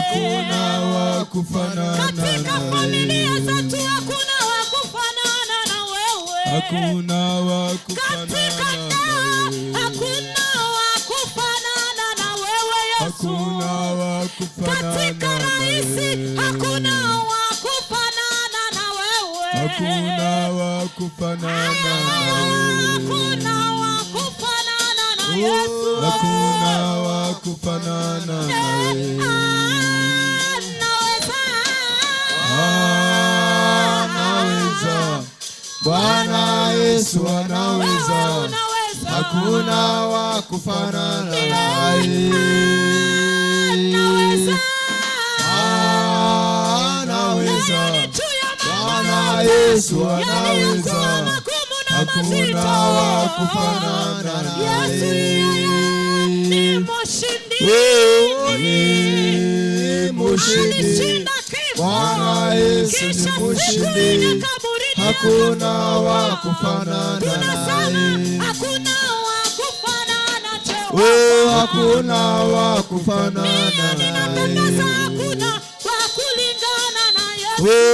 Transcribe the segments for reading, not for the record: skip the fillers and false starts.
hakuna wa kufanana na wewe. Katika familia zetu hakuna wa kufanana na wewe. Hakuna wa kufanana na wewe. Hakuna wa kufanana na wewe Yesu. Hakuna wa kufanana katika na raisi wewe. hakuna wa kufanana na wewe. Hakuna wa kufanana na wewe. Hakuna wa kufanana na Yesu. Hakuna wa kufanana na wewe. Anaweza. Bwana Yesu anaweza. Hakuna wa kufanana naye. Anaweza. Bwana Yesu anaweza. Hakuna wa kufanana naye. Ni mshindi. Bwana Yesu ni mshindi. Hakuna wa kufanana naye. Hakuna wa kufanana hakuna wa kufanana naye.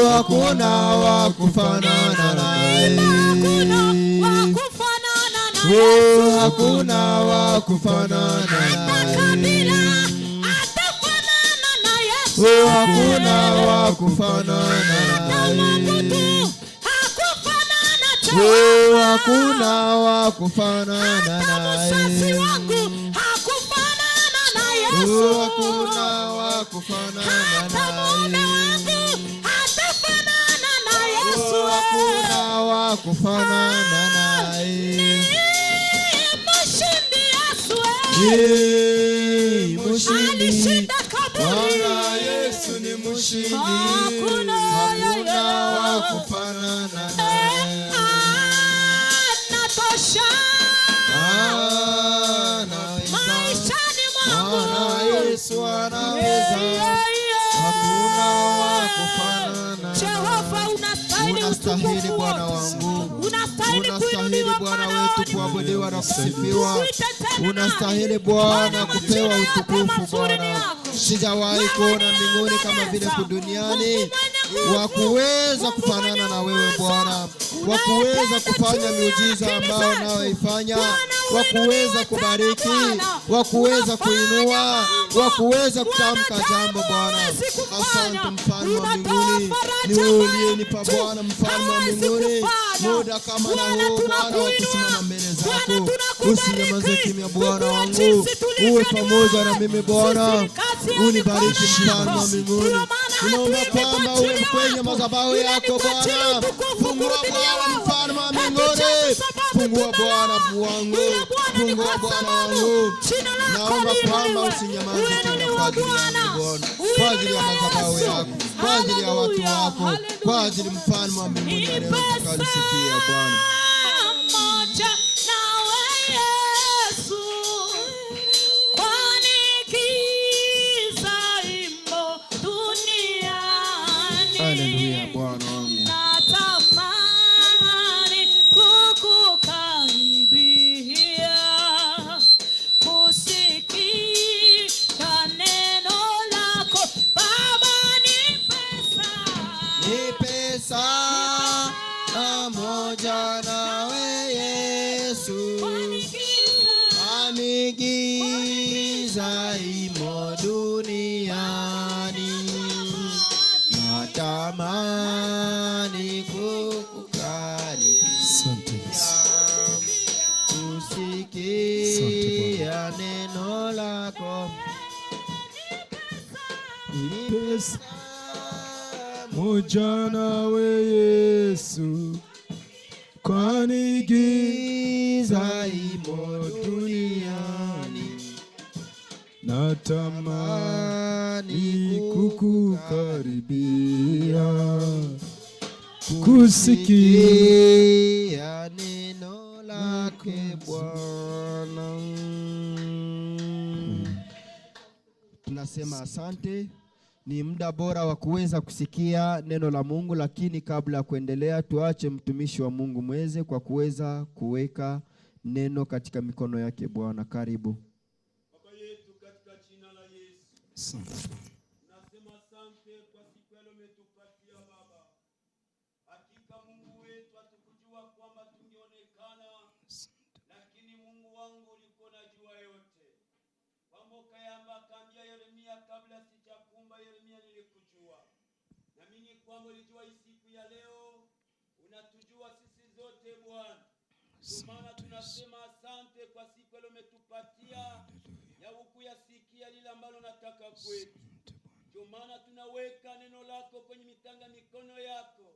Hakuna wa kufanana naye. Hakuna wa kufanana naye. Hakuna wa kufanana naye. Hakuna wa kufanana naye. Hakuna wa kufanana naye. Hakuna wa kufanana naye. Mshindi. Bwana Yesu ni mshindi. Hakuna wa kufanana naye. Anatosha. Bwana Yesu anaweza. Hakuna wa kufanana naye. Jehova unastahili Bwana wangu. Unastahili Bwana wetu kuabudiwa na kusifiwa. Unastahili Bwana kupewa utukufu Bwana. Sijawahi kuona mbinguni kama vile duniani wa kuweza kufanana na wewe Bwana. Wa kuweza kufanya miujiza ambayo unayoifanya. Wa kuweza kubariki, wa kuweza kuinua, wa kuweza kutamka jambo Bwana. Asante mfalme wa mbinguni. Ni wewe uliyenipa Bwana mfalme wa mbinguni muda kama na huu Bwana wa kusimama mbele zako. Usinyamaze kimya Bwana wangu. Uwe pamoja na mimi Bwana. Unibariki mfalme wa mbinguni. Ninaomba kwamba uwe kwenye madhabahu yako Bwana. Fungua Bwana mfalme wa mbinguni. Fungua Bwana wangu. Fungua Bwana wangu. Naomba kwamba usinyamaze kimya kwa ajili yangu Bwana. Kwa ajili ya madhabahu yako. Kwa ajili ya watu wako. Kwa ajili mfalme wa mbinguni anayetukalisikia Bwana. Haleluya Bwana wangu. Natamani kukukaribia, kusikia neno lako Baba. Nipe saa moja nawe Yesu. Anigiza imo duniani. Natamani kukukaribia. Kusikia neno lako. Nipe saa moja nawe Yesu. Kwani giza imo duniani. Natamani kukukaribia. Kusikia neno lake Bwana. Tunasema asante. Ni muda bora wa kuweza kusikia neno la Mungu, lakini kabla ya kuendelea tuache mtumishi wa Mungu mweze kwa kuweza kuweka neno katika mikono yake Bwana. Karibu. Baba yetu katika jina la Yesu. Tunasema asante kwa siku leo umetupatia Baba. Hakika Mungu wetu hatukujua kwamba tungeonekana, lakini Mungu wangu uliko najua yote. Kwamba ukayamba akaambia Yeremia, kabla sijakuumba Yeremia nilikujua. Na mimi kwamba ulijua hii siku ya leo, unatujua sisi zote Bwana. Kwa maana tunasema asante kwa siku leo umetupatia ya ukuyasikia lile ambalo nataka kwetu. Kwa maana tunaweka neno lako kwenye mitanga mikono yako,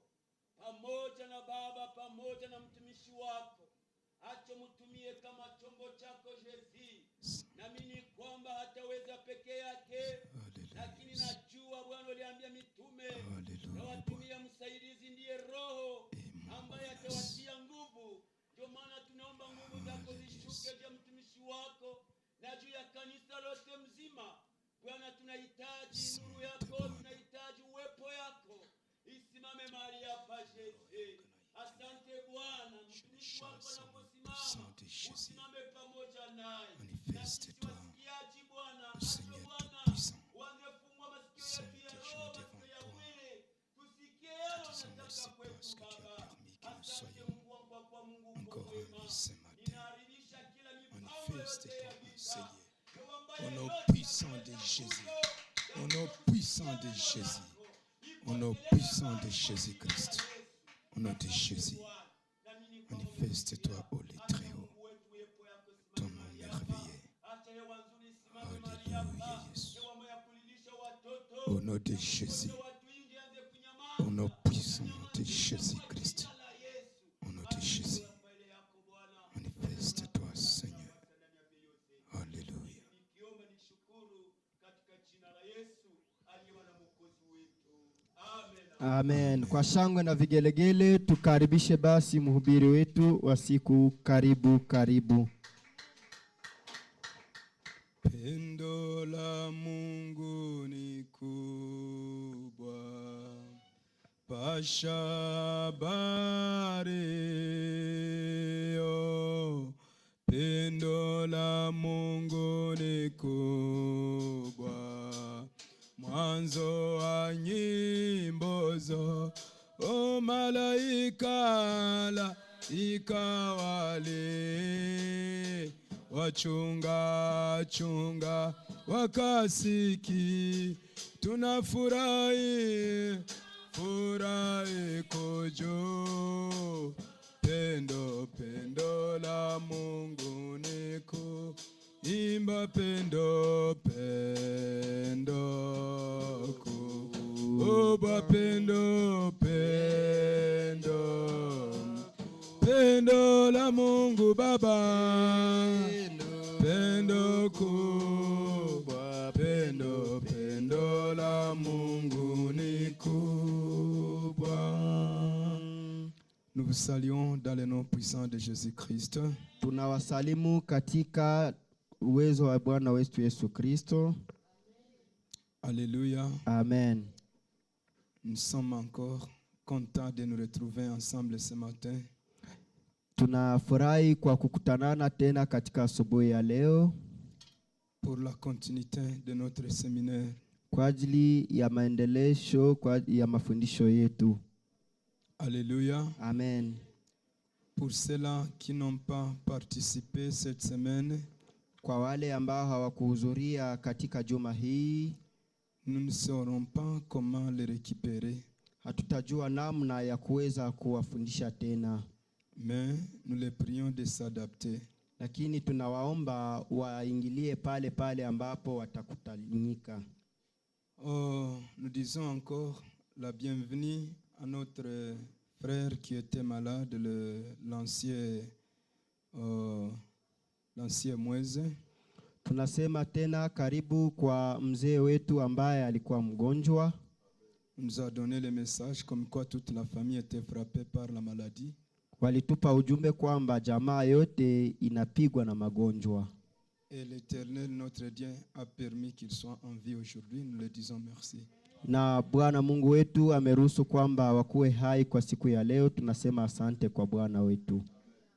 pamoja na Baba, pamoja na mtumishi wako. Acha mtumie kama chombo chako Yesu. Na mimi kwamba hataweza peke yake, lakini najua Bwana uliambia mitume na watumia msaidizi ndiye Roho ambaye atawatia nguvu. Ndio maana tunaomba nguvu zako zishuke juu ya mtumishi wako na juu ya kanisa lote mzima. Bwana, tunahitaji nuru yako, tunahitaji uwepo yako. Isimame mahali hapa Yesu. Asante Bwana, mtumishi wako anaposimama, usimame pamoja naye. Manifeste-toi, Bwana, Seigneur Tout-Puissant. Seigneur, je viens devant toi. Disons merci parce que tu as permis que nous soyons encore en vie ce matin. Manifeste-toi, Seigneur. Au nom puissant de Jésus. Au nom puissant de Jésus. Au nom puissant de Jésus-Christ. Au nom de Jésus. Manifeste-toi, ô les très haut. Ton nom merveilleux. Alléluia, Jésus. Au nom de Jésus. Au nom puissant de Jésus-Christ. Au nom de Jésus. Manifeste-toi, Seigneur. Alléluia. Amen. Kwa shangwe na vigelegele tukaribishe basi mhubiri wetu wa siku. Karibu, karibu. Pendo la Mungu ni kubwa, pasha habari. Pendo la Mungu ni kubwa, mwanzo wa nyimbo zo. O malaika wale wachunga wakasiki, tunafurahi kojo. Pendo la Mungu niko imba, pendo ku oba, pendo la Mungu Baba, pendo kubwa, pendo la Mungu ni kubwa. Nous vous saluons dans le nom puissant de Jésus-Christ. Tunawasalimu katika uwezo wa Bwana wetu Yesu Kristo. Alléluia. Amen. Nous sommes encore contents de nous retrouver ensemble ce matin. Tunafurahi kwa kukutanana tena katika asubuhi ya leo pour la continuité de notre séminaire. Kwa ajili ya maendeleo ya mafundisho yetu. Alléluia. Amen. Pour ceux-là qui n'ont pas participé cette semaine, kwa wale ambao hawakuhudhuria katika juma hii, nous ne saurons pas comment les récupérer. Hatutajua namna ya kuweza kuwafundisha tena. Mais nous les prions de s'adapter. Lakini tunawaomba waingilie pale ambapo watakutanyika. Oh, nous disons encore la bienvenue à notre frère qui était malade, l'ancien Mweze. Tunasema tena karibu kwa mzee wetu ambaye alikuwa mgonjwa. Il nous a donné le message comme quoi toute la famille était frappée par la maladie. Walitupa ujumbe kwamba jamaa yote inapigwa na magonjwa. Et l'Éternel notre Dieu a permis qu'il soit en vie aujourd'hui. Nous le disons merci. Na Bwana Mungu wetu ameruhusu kwamba wakuwe hai kwa siku ya leo. Tunasema asante kwa Bwana wetu.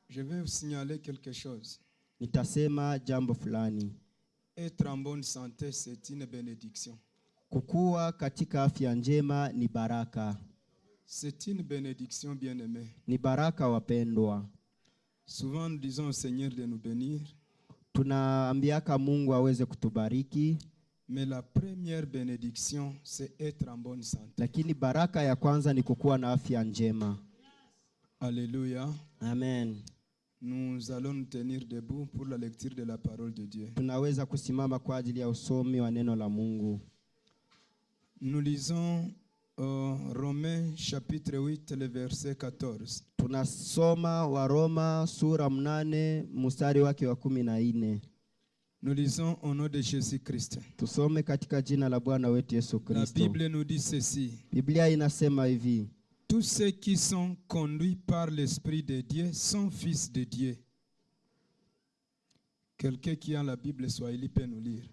Je vais vous signaler quelque chose. Nitasema jambo fulani. Être en bonne santé, c'est une bénédiction. Kukua katika afya njema ni baraka. C'est une bénédiction, bien-aimés. Ni baraka wapendwa. Souvent nous disons au Seigneur de nous bénir. Tunaambiaka Mungu aweze kutubariki. Mais la première bénédiction, c'est être en bonne santé. Lakini baraka ya kwanza ni kukua na afya njema. Alléluia. Amen. Nous allons nous tenir debout pour la lecture de la parole de Dieu. Tunaweza kusimama kwa ajili ya usomi wa neno la Mungu. Nous lisons Romains chapitre 8, le verset 14. Tunasoma Waroma sura 8 mstari wake wa 14. Nous lisons au nom de Jésus-Christ. Tusome katika jina la Bwana wetu Yesu La Kristo. Bible nous dit ceci. Biblia inasema hivi: Tous ceux qui sont conduits par l'Esprit de Dieu sont fils de Dieu. Quelqu'un qui a la Bible Swahili peut nous lire.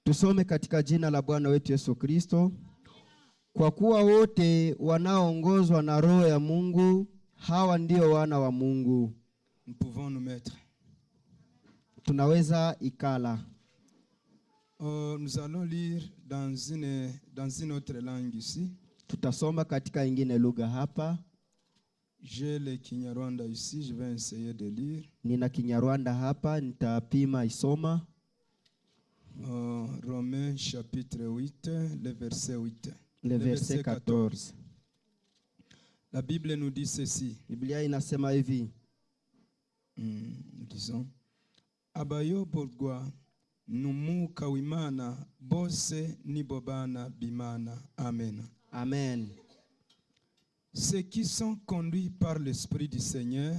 Tusome katika jina la Bwana wetu Yesu Kristo. Kwa kuwa wote wanaoongozwa na Roho ya Mungu, hawa ndio wana wa Mungu. Nous pouvons nous mettre. Tunaweza ikala. Nous allons lire dans une autre langue ici. Tutasoma katika ingine lugha hapa. J'ai le Kinyarwanda ici, je vais essayer de lire. Nina Kinyarwanda hapa, nitapima isoma. Romains chapitre 8, le verset 8. Le verset 14. La Bible nous dit ceci. Biblia inasema hivi. Nous disons: Abayoborwa n'umwuka w'Imana bose nibobana bimana. Amen. Amen. Ceux qui sont conduits par l'Esprit du Seigneur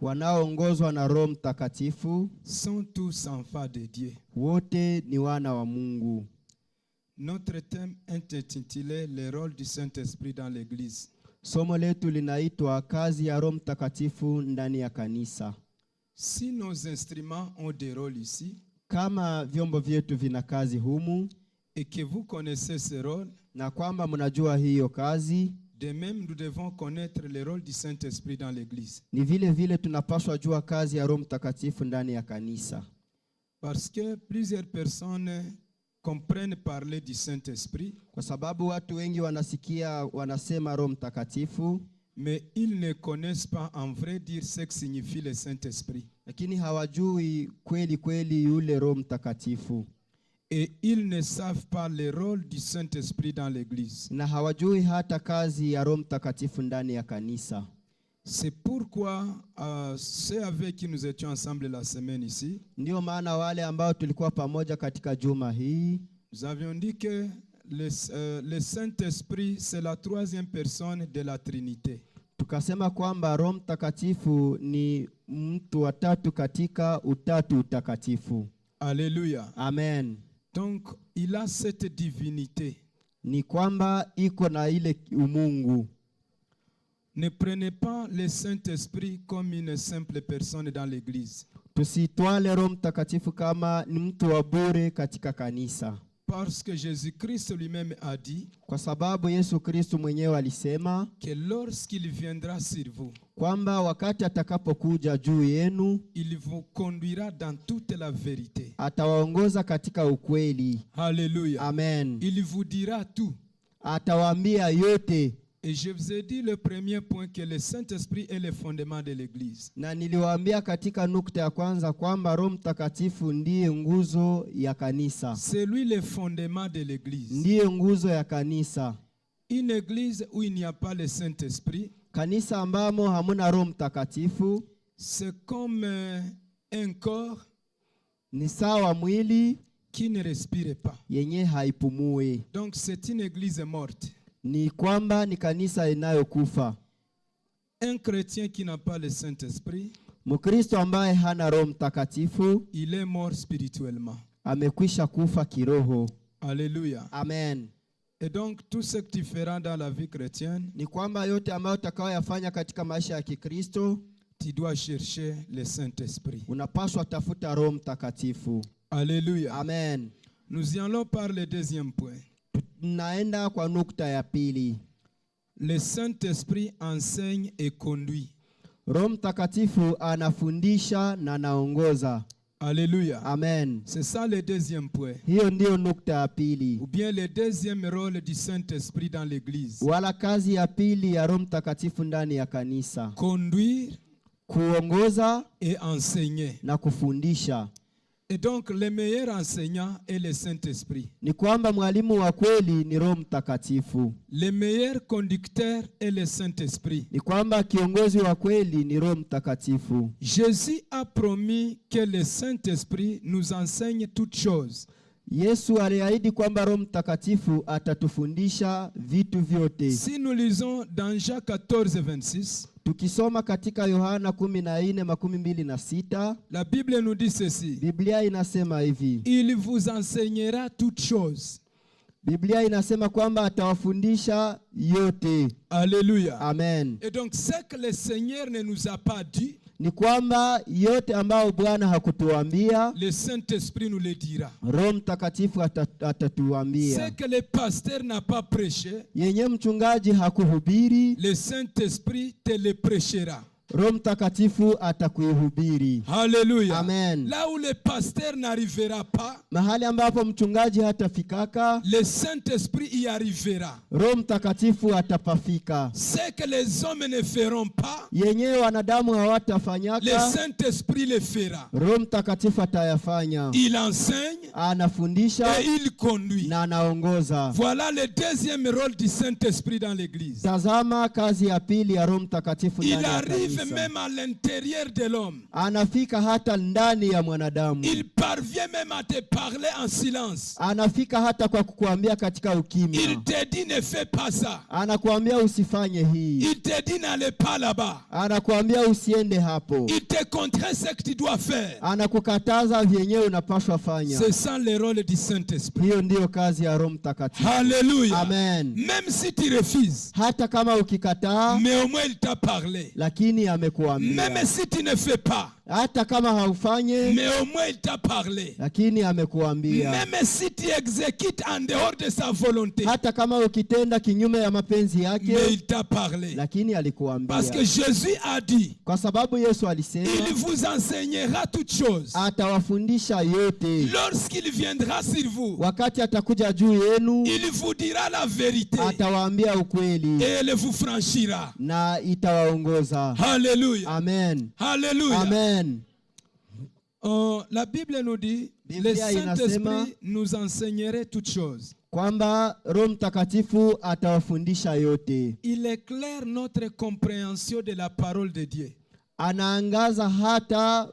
wanaoongozwa na Roho Mtakatifu sont tous enfants de Dieu. Wote ni wana wa Mungu. Notre thème est intitulé le rôle du Saint-Esprit dans l'Église. Somo letu linaitwa kazi ya Roho Mtakatifu ndani ya kanisa. Si nos instruments ont des rôles ici, kama vyombo vyetu vina kazi humu, et que vous connaissez ce rôle, na kwamba mnajua hiyo kazi, de même nous devons connaître le rôle du Saint-Esprit dans l'Église. Ni vile vile tunapaswa jua kazi ya Roho Mtakatifu ndani ya kanisa. Parce que plusieurs personnes comprennent parler du Saint-Esprit, kwa sababu watu wengi wanasema Roho Mtakatifu, mais ils ne connaissent pas en vrai dire ce que signifie le Saint-Esprit. Lakini hawajui kweli kweli yule Roho Mtakatifu. Et ils ne savent pas le rôle du Saint-Esprit dans l'Église. Na hawajui hata kazi ya Roho Mtakatifu ndani ya kanisa. C'est pourquoi ceux avec qui nous étions ensemble la semaine ici, ndio maana wale ambao tulikuwa pamoja katika juma hii, nous avions dit que le Saint-Esprit c'est la troisième personne de la Trinité. Tukasema kwamba Roho Mtakatifu ni mtu wa tatu katika utatu utakatifu. Alléluia. Amen. Donc il a cette divinité. Ni kwamba iko na ile umungu. Ne prenez pas le Saint-Esprit comme une simple personne dans l'église. Tusitwale Roho Mtakatifu kama ni mtu wa bure katika kanisa. Parce que Jésus-Christ lui-même a dit, kwa sababu Yesu Kristo mwenyewe alisema, que lorsqu'il viendra sur vous, kwamba wakati atakapokuja juu yenu, il vous conduira dans toute la vérité. Atawaongoza katika ukweli. Alléluia. Amen. Il vous dira tout. Atawaambia yote. Et je vous ai dit le premier point que le Saint-Esprit est le fondement de l'église. Na niliwaambia katika nukta ya kwanza kwamba Roho Mtakatifu ndiye nguzo ya kanisa. C'est lui le fondement de l'église. Ndiye nguzo ya kanisa. Une église où il n'y a pas le Saint-Esprit, kanisa ambamo hamuna Roho Mtakatifu, c'est comme un corps ni sawa mwili qui ne respire pas. Yenye haipumui. Donc c'est une église morte. Ni kwamba ni kanisa inayokufa. Un chrétien qui n'a pas le Saint-Esprit, Mkristo ambaye hana Roho Mtakatifu, il est mort spirituellement. Amekwisha kufa kiroho. Alléluia. Amen. Et donc tout ce que tu feras dans la vie chrétienne, ni kwamba yote ambayo utakayoyafanya katika maisha ya Kikristo, tu dois chercher le Saint-Esprit. Unapaswa tafuta Roho Mtakatifu. Alléluia. Amen. Nous y allons par le deuxième point. Naenda kwa nukta ya pili. Le Saint-Esprit enseigne et conduit. Roho Mtakatifu anafundisha na anaongoza. Alléluia. Amen. C'est ça le deuxième point. Hiyo ndio nukta ya pili, Ou bien le deuxième rôle du Saint-Esprit dans l'église. wala kazi ya pili ya Roho Mtakatifu ndani ya kanisa: Conduire kuongoza et enseigner. na kufundisha. Et donc le meilleur enseignant est le Saint-Esprit. Ni kwamba mwalimu wa kweli ni Roho Mtakatifu. Le meilleur conducteur est le Saint-Esprit. Ni kwamba kiongozi wa kweli ni Roho Mtakatifu. Jésus a promis que le Saint-Esprit nous enseigne toutes choses. Yesu aliahidi kwamba Roho Mtakatifu atatufundisha vitu vyote. Si nous lisons dans Jean 14, 26, Tukisoma katika Yohana 14:26, la Bible nous dit ceci. Biblia inasema hivi. Il vous enseignera toutes choses. Biblia inasema kwamba atawafundisha yote. Alléluia. Amen. Et donc ce que le Seigneur ne nous a pas dit, Ni kwamba yote ambao Bwana hakutuambia, le Saint-Esprit nous le dira. Roho Mtakatifu Ce atatuambia. que le pasteur n'a pas prêché, Yenye mchungaji hakuhubiri, le Saint-Esprit te le prêchera. Roho Mtakatifu atakuihubiri. Alléluia. Amen. Là où le pasteur n'arrivera pas, Mahali ambapo mchungaji hatafikaka, le Saint-Esprit y arrivera. Roho Mtakatifu atapafika. Ce que les hommes ne feront pas, Yenyewe wanadamu le hawatafanyaka, Saint-Esprit le fera. Roho Mtakatifu atayafanya. Il enseigne Anafundisha et il conduit. na anaongoza. Voilà le deuxième rôle du Saint-Esprit dans l'église. Tazama kazi ya pili ya Roho Mtakatifu Il ndani ya arrive kanisa. même à l'intérieur de l'homme. Anafika hata ndani ya mwanadamu. Il parvient même à te parler en silence. Anafika hata kwa kukuambia katika ukimya. Il te dit ne fais pas ça. Anakuambia usifanye hii. Il te dit n'allez pas là-bas. Anakuambia usiende hapo. Il te contraint ce que tu dois faire. Anakukataza vyenyewe unapaswa fanya. C'est ça le rôle du Saint-Esprit. Hiyo ndiyo kazi ya Roho Mtakatifu. Alléluia. Amen. Même si tu refuses, Hata kama ukikataa, mais au moins il t'a parlé. lakini amekuambia. Même si tu ne fais pas, Hata kama haufanye, mais au moins il t'a parlé. lakini amekuambia. Même si tu exécutes en dehors de sa volonté, Hata kama ukitenda kinyume ya mapenzi mais yake, il t'a parlé. lakini alikuambia. Parce que Jésus a dit, Kwa sababu Yesu alisema il vous enseignera toutes choses. atawafundisha yote. Lorsqu'il viendra sur vous, Wakati atakuja juu yenu, il vous dira la vérité atawaambia ukweli et il vous franchira. na itawaongoza. Alléluia. Amen. Alléluia. Amen. La Bible nous dit, le Biblia inasema Saint-Esprit nous enseignerait toutes choses. kwamba Roho Mtakatifu atawafundisha yote. Il éclaire notre compréhension de la parole de Dieu. Anaangaza hata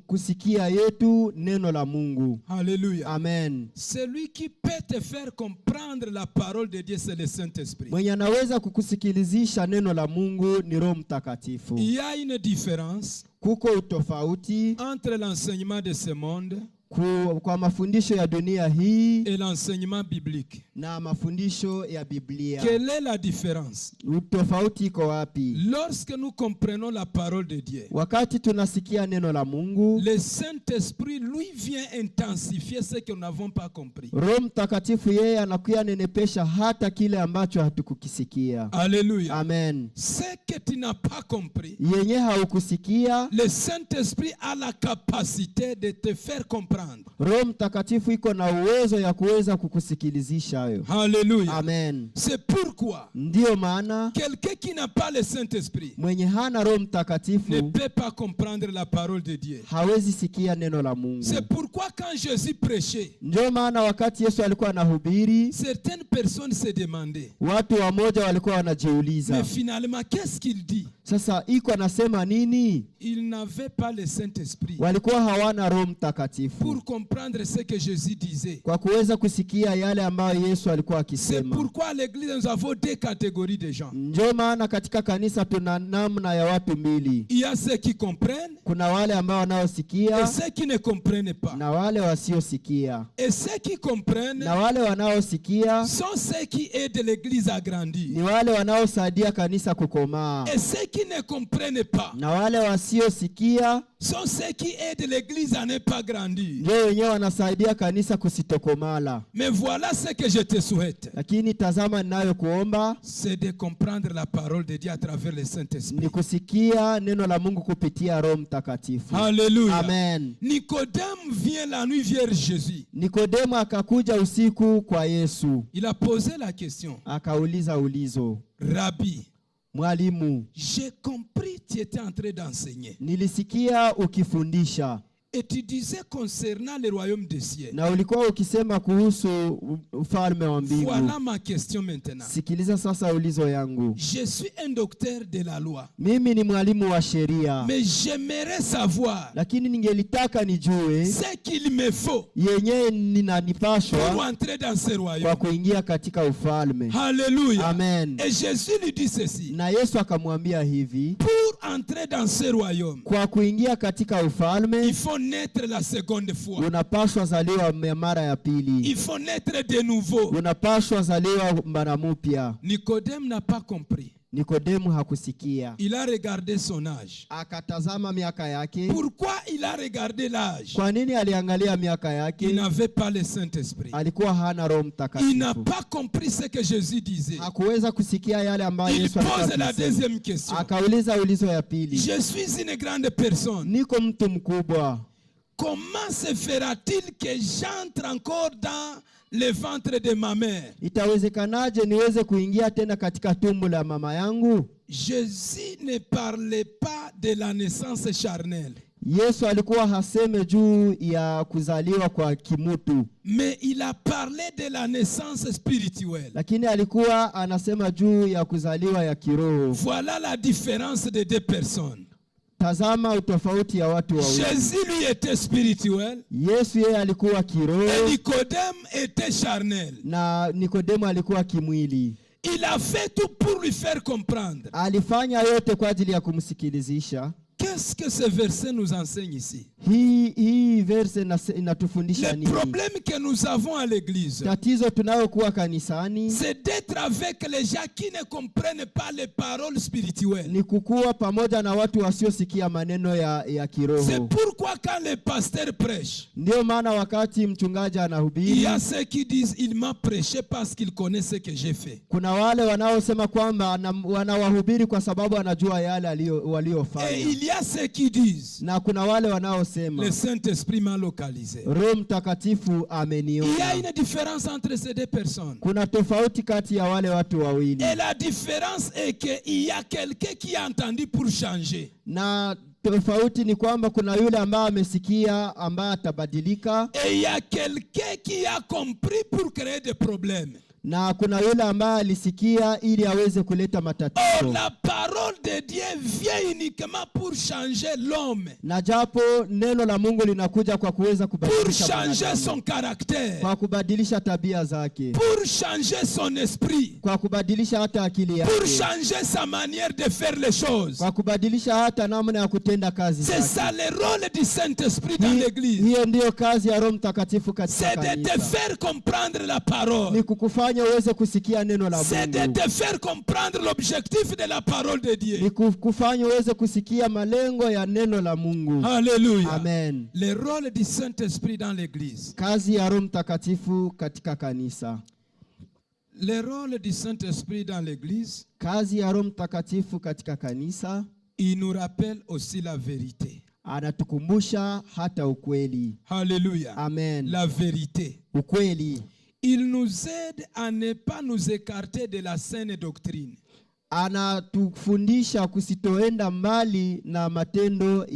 kusikia yetu neno la Mungu. Alléluia. Amen. Celui qui peut te faire comprendre la parole de Dieu, c'est le Saint-Esprit. Mwenye anaweza kukusikilizisha neno la Mungu ni Roho Mtakatifu. Il y a une différence Kuko utofauti entre l'enseignement de ce monde kwa mafundisho ya dunia hii et l'enseignement biblique. na mafundisho ya Biblia. Quelle est la différence? Utofauti iko wapi? Lorsque nous comprenons la parole de Dieu, Wakati tunasikia neno la Mungu, le Saint-Esprit, lui, vient intensifier ce que nous n'avons pas compris. Roho Mtakatifu yeye anakuya nenepesha hata kile ambacho hatukukisikia. Alléluia. Amen. Ce que tu n'as pas compris, Yenye haukusikia, le Saint-Esprit a la capacité de te faire comprendre. Roho Mtakatifu iko na uwezo ya kuweza kukusikilizisha hayo. Alléluia. Amen. C'est pourquoi Ndiyo maana quelqu'un qui n'a pas le Saint-Esprit mwenye hana Roho ne Mtakatifu peut pas comprendre la parole de Dieu. hawezi sikia neno la Mungu. C'est pourquoi quand Jésus prêchait, Ndio maana wakati Yesu alikuwa anahubiri, certaines personnes se demandaient, watu wamoja walikuwa mais wanajiuliza, finalement, qu'est-ce qu'il dit? sasa iko anasema nini? Il n'avait pas le Saint-Esprit Walikuwa hawana Roho Mtakatifu pour comprendre ce que Jésus disait. kwa kuweza kusikia yale ambayo Yesu alikuwa C'est akisema. pourquoi à l'église, nous avons deux catégories de gens. Ndio maana katika kanisa tuna namna ya watu mbili. Il y a ceux qui comprennent Kuna wale ambao et wanaosikia ceux qui ne comprennent pas. na wale wasiosikia. Et ceux qui comprennent Na wale wanaosikia sont ceux qui aident l'église à grandir. ni wale wanaosaidia kanisa kukomaa. Et ceux qui ne comprennent pas Na wale wasiosikia sont ceux qui aident l'église à ne pas grandir. ndio wenyewe wanasaidia kanisa kusitokomala. Mais voilà ce que je te souhaite. Lakini tazama, ninayokuomba C'est de comprendre la parole de Dieu à travers le Saint-Esprit. ni kusikia neno la Mungu kupitia Roho Mtakatifu. Alléluia. Amen. Nicodème vient la nuit vers Jésus. Nikodemo akakuja usiku kwa Yesu. Il a posé la question. Akauliza ulizo, Rabbi, Mwalimu, j'ai compris tu étais en train d'enseigner. nilisikia ukifundisha Et tu disais concernant le royaume des cieux. na ulikuwa ukisema kuhusu ufalme wa mbingu. Voilà ma question maintenant. Sikiliza sasa ulizo yangu. Je suis un docteur de la loi. Mimi ni mwalimu wa sheria, Mais j'aimerais savoir lakini ningelitaka nijue ce qu'il me faut yenyewe pour ninanipashwa entrer dans ce kwa royaume. kuingia katika ufalme. Alléluia. Amen. Et Jésus lui dit ceci. Na Yesu akamwambia hivi, Pour entrer dans ce royaume, kwa kuingia katika ufalme il faut naître la seconde fois. unapashwa zaliwa mara ya pili. Il faut naître de nouveau. Unapashwa zaliwa mara mpya. Nicodème n'a pas compris. Nikodemu hakusikia. Il a regardé son âge. Akatazama miaka yake. Pourquoi il a regardé l'âge? Kwa nini aliangalia miaka Il yake? n'avait pas le Saint-Esprit. Alikuwa hana Roho Il n'a Mtakatifu. pas compris ce que Jésus disait. Hakuweza kusikia yale ambayo Il Yesu pose alikuwa la akisema. deuxième question. Akauliza ulizo ya pili. Je suis une grande personne. Niko mtu mkubwa. Comment se fera-t-il que j'entre encore dans le ventre de ma mère? Itawezekanaje niweze kuingia tena katika tumbo la mama yangu? Jésus ne parlait pas de la naissance charnelle, Yesu alikuwa haseme juu ya kuzaliwa kwa kimutu, mais il a parlé de la naissance spirituelle. lakini alikuwa anasema juu ya kuzaliwa ya kiroho. Voilà la différence de deux personnes. Tazama utofauti ya watu wawili. Jésus lui était spirituel Yesu yeye alikuwa kiroho et Nicodème était charnel. na Nikodemo alikuwa kimwili. Il a fait tout pour lui faire comprendre. Alifanya yote kwa ajili ya kumsikilizisha. Qu'est-ce que ce verset nous enseigne ici? Hii verse inatufundisha Le nini? problème que nous avons à l'église, Tatizo tunayokuwa kanisani c'est d'être avec les gens qui ne comprennent pas les paroles spirituelles. ni kukua pamoja na watu wasiosikia maneno ya C'est kiroho. pourquoi quand le pasteur prêche, Ndio maana wakati mchungaji il y anahubiri, a ceux qui disent il m'a prêché parce qu'il connaît ce que j'ai fait. kuna wale wanaosema kwamba wanawahubiri kwa sababu anajua yale Et waliofanya, il y a ceux qui disent na kuna wale le wanaosema Saint-Esprit m'a localisé. Roho Mtakatifu Il y a ameniona. une différence entre ces deux personnes. Kuna tofauti kati ya wale watu wawili, Et la différence est qu'il y a quelqu'un qui a entendu pour changer. na tofauti ni kwamba kuna yule ambaye amesikia ambaye atabadilika, Et il y a quelqu'un qui a compris pour créer des problèmes. na kuna yule ambaye alisikia ili aweze kuleta Or, matatizo. la parole de Dieu vient uniquement pour changer l'homme, Na japo neno la Mungu linakuja kwa kuweza pour kubadilisha changer mwanadamu, son caractère, kwa kubadilisha tabia zake, pour changer son esprit, kwa kubadilisha hata akili pour yake, changer sa manière de faire les choses. kwa kubadilisha hata namna ya kutenda kazi C'est zake. ça le rôle du Saint-Esprit dans l'église. Hiyo ndiyo kazi ya Roho Mtakatifu katika C'est de te kanisa, faire comprendre la parole. ni kukufanya uweze kusikia neno la C'est de Mungu, te faire comprendre l'objectif de la parole de Dieu. ni kukufanya uweze kusikia malengo ya neno la Mungu. Alléluia. Amen. Le rôle du Saint-Esprit dans l'église. Kazi ya Roho Mtakatifu katika kanisa. Le rôle du Saint-Esprit dans l'église, Kazi ya Roho Mtakatifu katika kanisa, il nous rappelle aussi la vérité. anatukumbusha hata ukweli. Alléluia. Amen. La vérité. Ukweli. Il nous aide à ne pas nous écarter de la saine doctrine. Anatufundisha kusitoenda mbali na matendo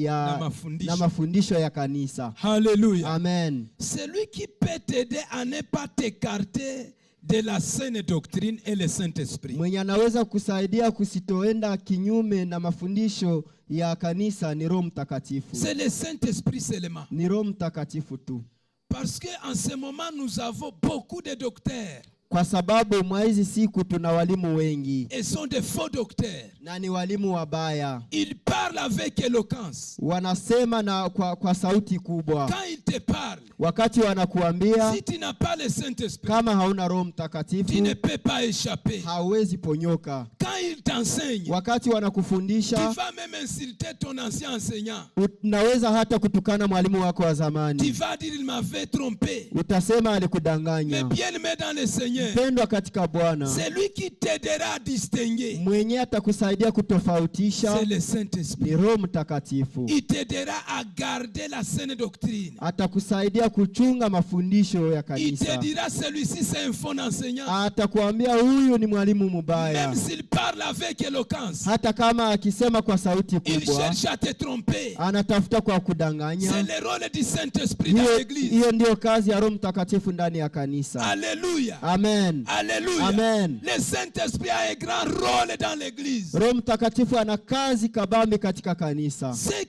na mafundisho ya kanisa. Alléluia. Amen. Celui qui peut t'aider à ne pas t'écarter de la saine doctrine et le Saint-Esprit. Mwenye anaweza kusaidia kusitoenda kinyume na mafundisho ya kanisa ni Roho Mtakatifu. C'est le Saint-Esprit seulement. Ni Roho Mtakatifu tu. Parce qu'en ce moment, nous avons beaucoup de docteurs. Kwa sababu mwa hizi siku tuna walimu wengi. Et sont des faux docteurs. Na ni walimu wabaya. Ils parlent avec éloquence. Wanasema na kwa sauti kubwa. Quand ils te parlent, wakati wanakuambia, si tu n'as pas le Saint-Esprit, kama hauna Roho Mtakatifu, tu ne peux pas échapper. hauwezi ponyoka. Quand ils t'enseignent, wakati wanakufundisha, tu vas même insulter ton ancien enseignant. Unaweza hata kutukana mwalimu wako wa zamani. Tu vas dire il m'avait trompé. Utasema alikudanganya. Mais bien-aimé dans le Seigneur, mpendwa katika Bwana, c'est lui qui t'aidera à distinguer. mwenye atakusaidia kutofautisha C'est le Saint-Esprit. ni Roho Mtakatifu. Il t'aidera à garder la saine doctrine. Atakusaidia kuchunga mafundisho ya Il kanisa. te dira celui-ci c'est un faux enseignant. Atakuambia huyu ni mwalimu mubaya. Même s'il parle avec éloquence, hata kama akisema kwa sauti il kubwa, cherche à te tromper. anatafuta kwa C'est kudanganya. le rôle du Saint-Esprit dans l'église. Hiyo ndio kazi ya Roho Mtakatifu ndani ya kanisa. Alléluia. Amen. Alléluia. Amen. Le Saint-Esprit a un grand rôle dans l'église. Roho Mtakatifu ana kazi kabambi katika kanisa. Ceux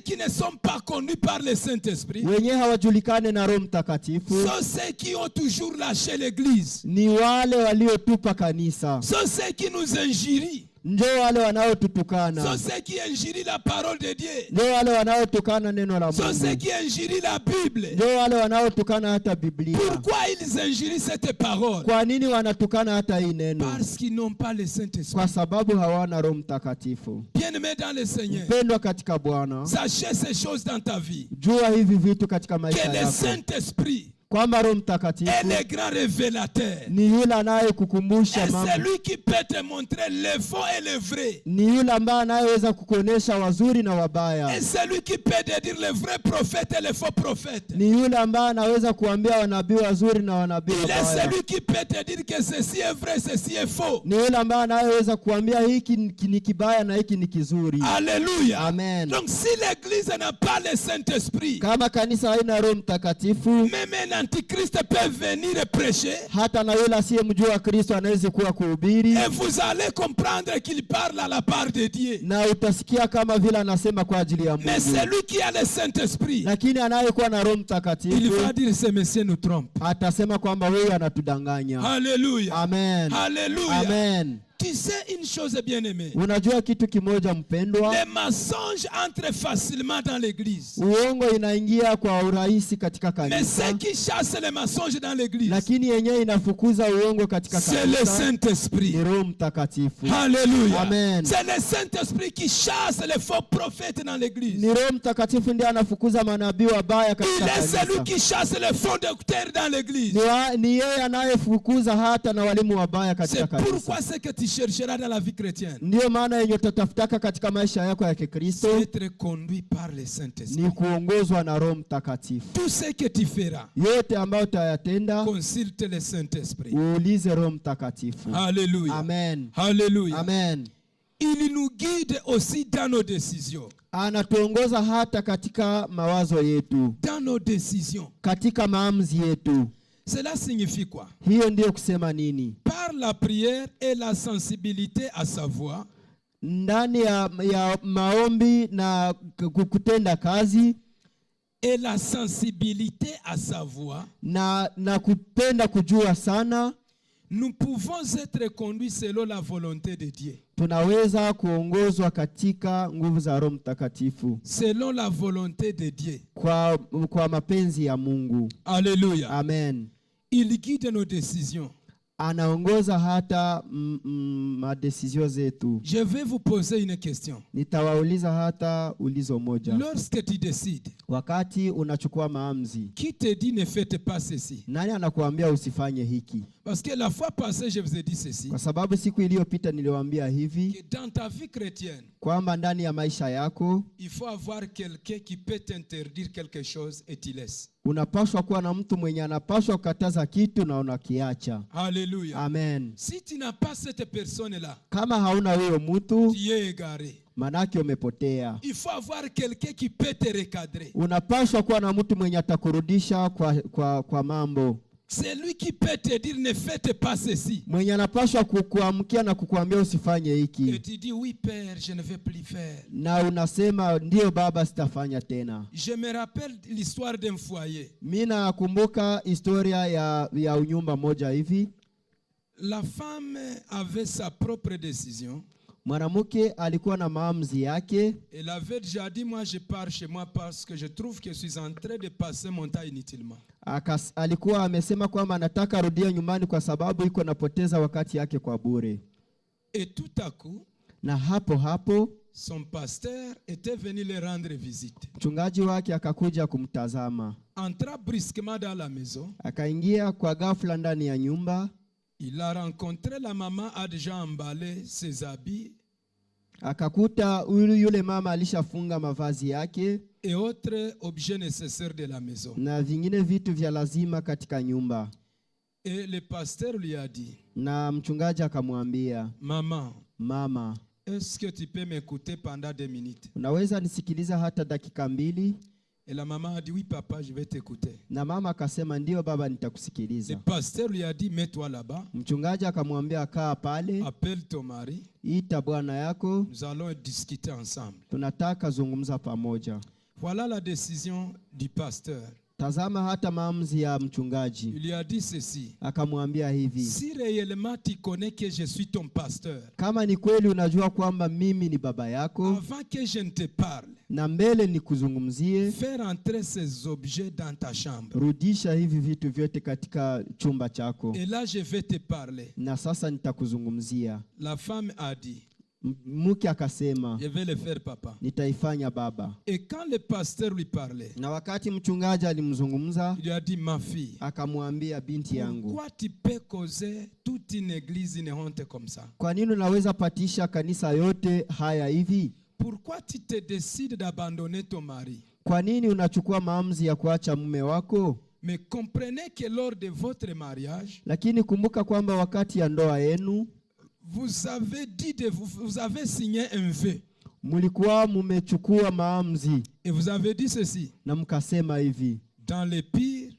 qui ne sont pas connus par le Saint-Esprit wenye hawajulikane na Roho Mtakatifu sont ceux qui ont toujours lâché l'église. ni wale waliotupa kanisa. Sont ceux qui nous injurient. Ndio wale wanaotutukana. Sont ceux qui injurient la parole de Dieu. Ndio wale wanaotukana neno la Sont ceux Mungu. qui injurient la Bible. Ndio wale wanaotukana hata Biblia. Pourquoi ils injurient cette parole? Kwa nini wanatukana hata hii neno? Parce qu'ils n'ont pas le Saint-Esprit. Kwa sababu hawana Roho Mtakatifu. Bien-aimé dans le Seigneur, Mpendwa katika Bwana, sachez ces choses dans ta vie. jua hivi vitu katika maisha Que le yako, Saint-Esprit kwamba Roho est Mtakatifu le grand révélateur. ni yule anayekukumbusha Et c'est mambo. lui qui peut te montrer le faux et le vrai. Ni yule ambaye anayeweza kukuonesha wazuri na wabaya. Et c'est lui qui peut te dire le vrai prophète et le faux prophète. Ni yule ambaye anaweza kuambia wanabii wazuri na wanabii Il est wabaya. celui qui peut te dire que ceci est vrai, ceci est faux. Ni yule ambaye anayeweza kuambia hiki ni kibaya na hiki ni kizuri. Alléluia. Amen. Donc si l'église n'a pas le Saint-Esprit, Kama kanisa haina Roho Mtakatifu, même un antichrist peut venir et prêcher. hata na yule asiyemjua Kristo anaweza kuwa kuhubiri, Et vous allez comprendre qu'il parle à la part de Dieu. na utasikia kama vile anasema kwa ajili ya Mais Mungu. celui qui a le Saint-Esprit, Lakini anayekuwa na Roho il Mtakatifu va dire ce monsieur nous trompe. atasema kwamba wewe anatudanganya. Alléluia. Amen. Alléluia. Amen. Tu sais une chose bien-aimée. Unajua kitu kimoja mpendwa, Les mensonges entrent facilement dans l'église. uongo inaingia kwa urahisi katika Mais kanisa, ceux qui chassent les mensonges dans l'église, lakini yenyewe inafukuza uongo katika c'est le kanisa Saint-Esprit. ni Roho Mtakatifu. Alléluia. Amen. C'est le Saint-Esprit qui chasse les faux prophètes dans l'église. Ni Roho Mtakatifu ndiye anafukuza manabii wabaya Il katika est celui kanisa. qui chasse les faux docteurs dans l'église. Ni yeye anayefukuza hata na walimu wabaya katika C'est kanisa. pourquoi ce que tu chercheras dans la vie chrétienne, Ndiyo maana yenye utatafutaka katika maisha yako ya Kikristo c'est être conduit par le Saint-Esprit. ni kuongozwa na Roho Mtakatifu. Tout ce que tu feras, Yote ambayo utayatenda, consulte le Saint-Esprit. uulize Roho Mtakatifu. Alléluia. Amen. Alléluia. Amen. Il nous guide aussi dans nos décisions. Anatuongoza hata katika mawazo yetu, Dans nos décisions. katika maamuzi yetu. Cela signifie quoi? Hiyo ndiyo kusema nini? Par la prière et la sensibilité à sa voix, Ndani ya maombi na kutenda kazi et la sensibilité à sa voix, na kupenda kujua sana, nous pouvons être conduits selon la volonté de Dieu. tunaweza kuongozwa katika nguvu za Roho Mtakatifu Selon la volonté de Dieu. kwa mapenzi ya Mungu. Alléluia. Amen. Il guide nos décisions. Anaongoza hata madesizio zetu. Je vais vous poser une question. Nitawauliza hata ulizo moja. Lorsque tu décides, Wakati unachukua maamuzi, qui te dit ne faites pas ceci? nani anakuambia usifanye hiki? Parce que la fois passée, je vous ai dit ceci, Kwa sababu siku iliyopita niliwaambia hivi que dans ta vie chrétienne, kwamba ndani ya maisha yako il faut avoir quelqu'un qui peut t'interdire quelque chose et tu laisses. unapaswa kuwa na mtu mwenye anapaswa kukataza kitu na unakiacha. Alléluia. Amen. Si tu n'as pas cette personne-là, Kama hauna huyo mtu, tu es égaré. manake umepotea. Il faut avoir quelqu'un qui peut te recadrer. Unapaswa kuwa na mtu mwenye atakurudisha kwa mambo. C'est lui qui peut te dire ne faites pas ceci. Mwenye anapaswa kukuamkia na kukuambia usifanye Et hiki. tu dis oui père, je ne vais plus faire. Na unasema ndio baba, sitafanya tena. Je me rappelle l'histoire d'un foyer. Mimi nakumbuka historia ya unyumba moja hivi. La femme avait sa propre décision. Mwanamke alikuwa na maamuzi yake. Elle avait déjà dit, moi je pars chez moi parce que je trouve que je suis en train de passer mon temps inutilement. Alikuwa amesema kwamba anataka rudia nyumbani kwa sababu iko napoteza wakati yake kwa bure. Et tout à coup, na hapo son pasteur était venu le rendre visite. Mchungaji wake akakuja kumtazama. Entra brusquement dans la maison. Akaingia kwa ghafla ndani ya nyumba. Il a rencontré la maman a déjà emballé ses habits. Akakuta yule mama alishafunga mavazi yake et autres objets nécessaires de la maison. Na vingine vitu vya lazima katika nyumba. Et le pasteur lui a dit. Na mchungaji akamwambia, Mama, est-ce que tu peux m'écouter pendant 2 minutes? Unaweza nisikiliza hata dakika 2? Et la maman a dit, oui papa, je vais t'écouter. Na mama akasema ndio baba, nitakusikiliza. Le pasteur lui a dit, mets-toi là-bas. Mchungaji akamwambia kaa pale. Appelle ton mari. Ita bwana yako. Nous allons discuter ensemble. Tunataka zungumza pamoja. Voilà la décision du pasteur. Tazama hata maamuzi ya mchungaji. Il lui a dit ceci. Akamwambia hivi. Si réellement tu connais que je suis ton pasteur. Kama ni kweli unajua kwamba mimi ni baba yako. Avant que je ne te parle. Na mbele nikuzungumzie. Faire entrer ces objets dans ta chambre. Rudisha hivi vitu vyote katika chumba chako. Et là je vais te parler. Na sasa nitakuzungumzia. La femme a dit. Mke akasema, je vais le faire papa. Nitaifanya baba. Et quand le pasteur lui parlait, na wakati mchungaji alimzungumza, il lui a dit, ma fille, akamwambia binti yangu, pourquoi tu peux causer toute une église une honte comme ça? Kwa nini unaweza patisha kanisa yote haya hivi? Pourquoi tu te décides d'abandonner ton mari? Kwa nini unachukua maamuzi ya kuacha mume wako? Mais comprenez que lors de votre mariage, lakini kumbuka kwamba wakati ya ndoa yenu, vous avez signé un vœu. Mulikuwa mumechukua maamuzi. Et vous avez dit ceci. Na mkasema hivi. Dans les pires.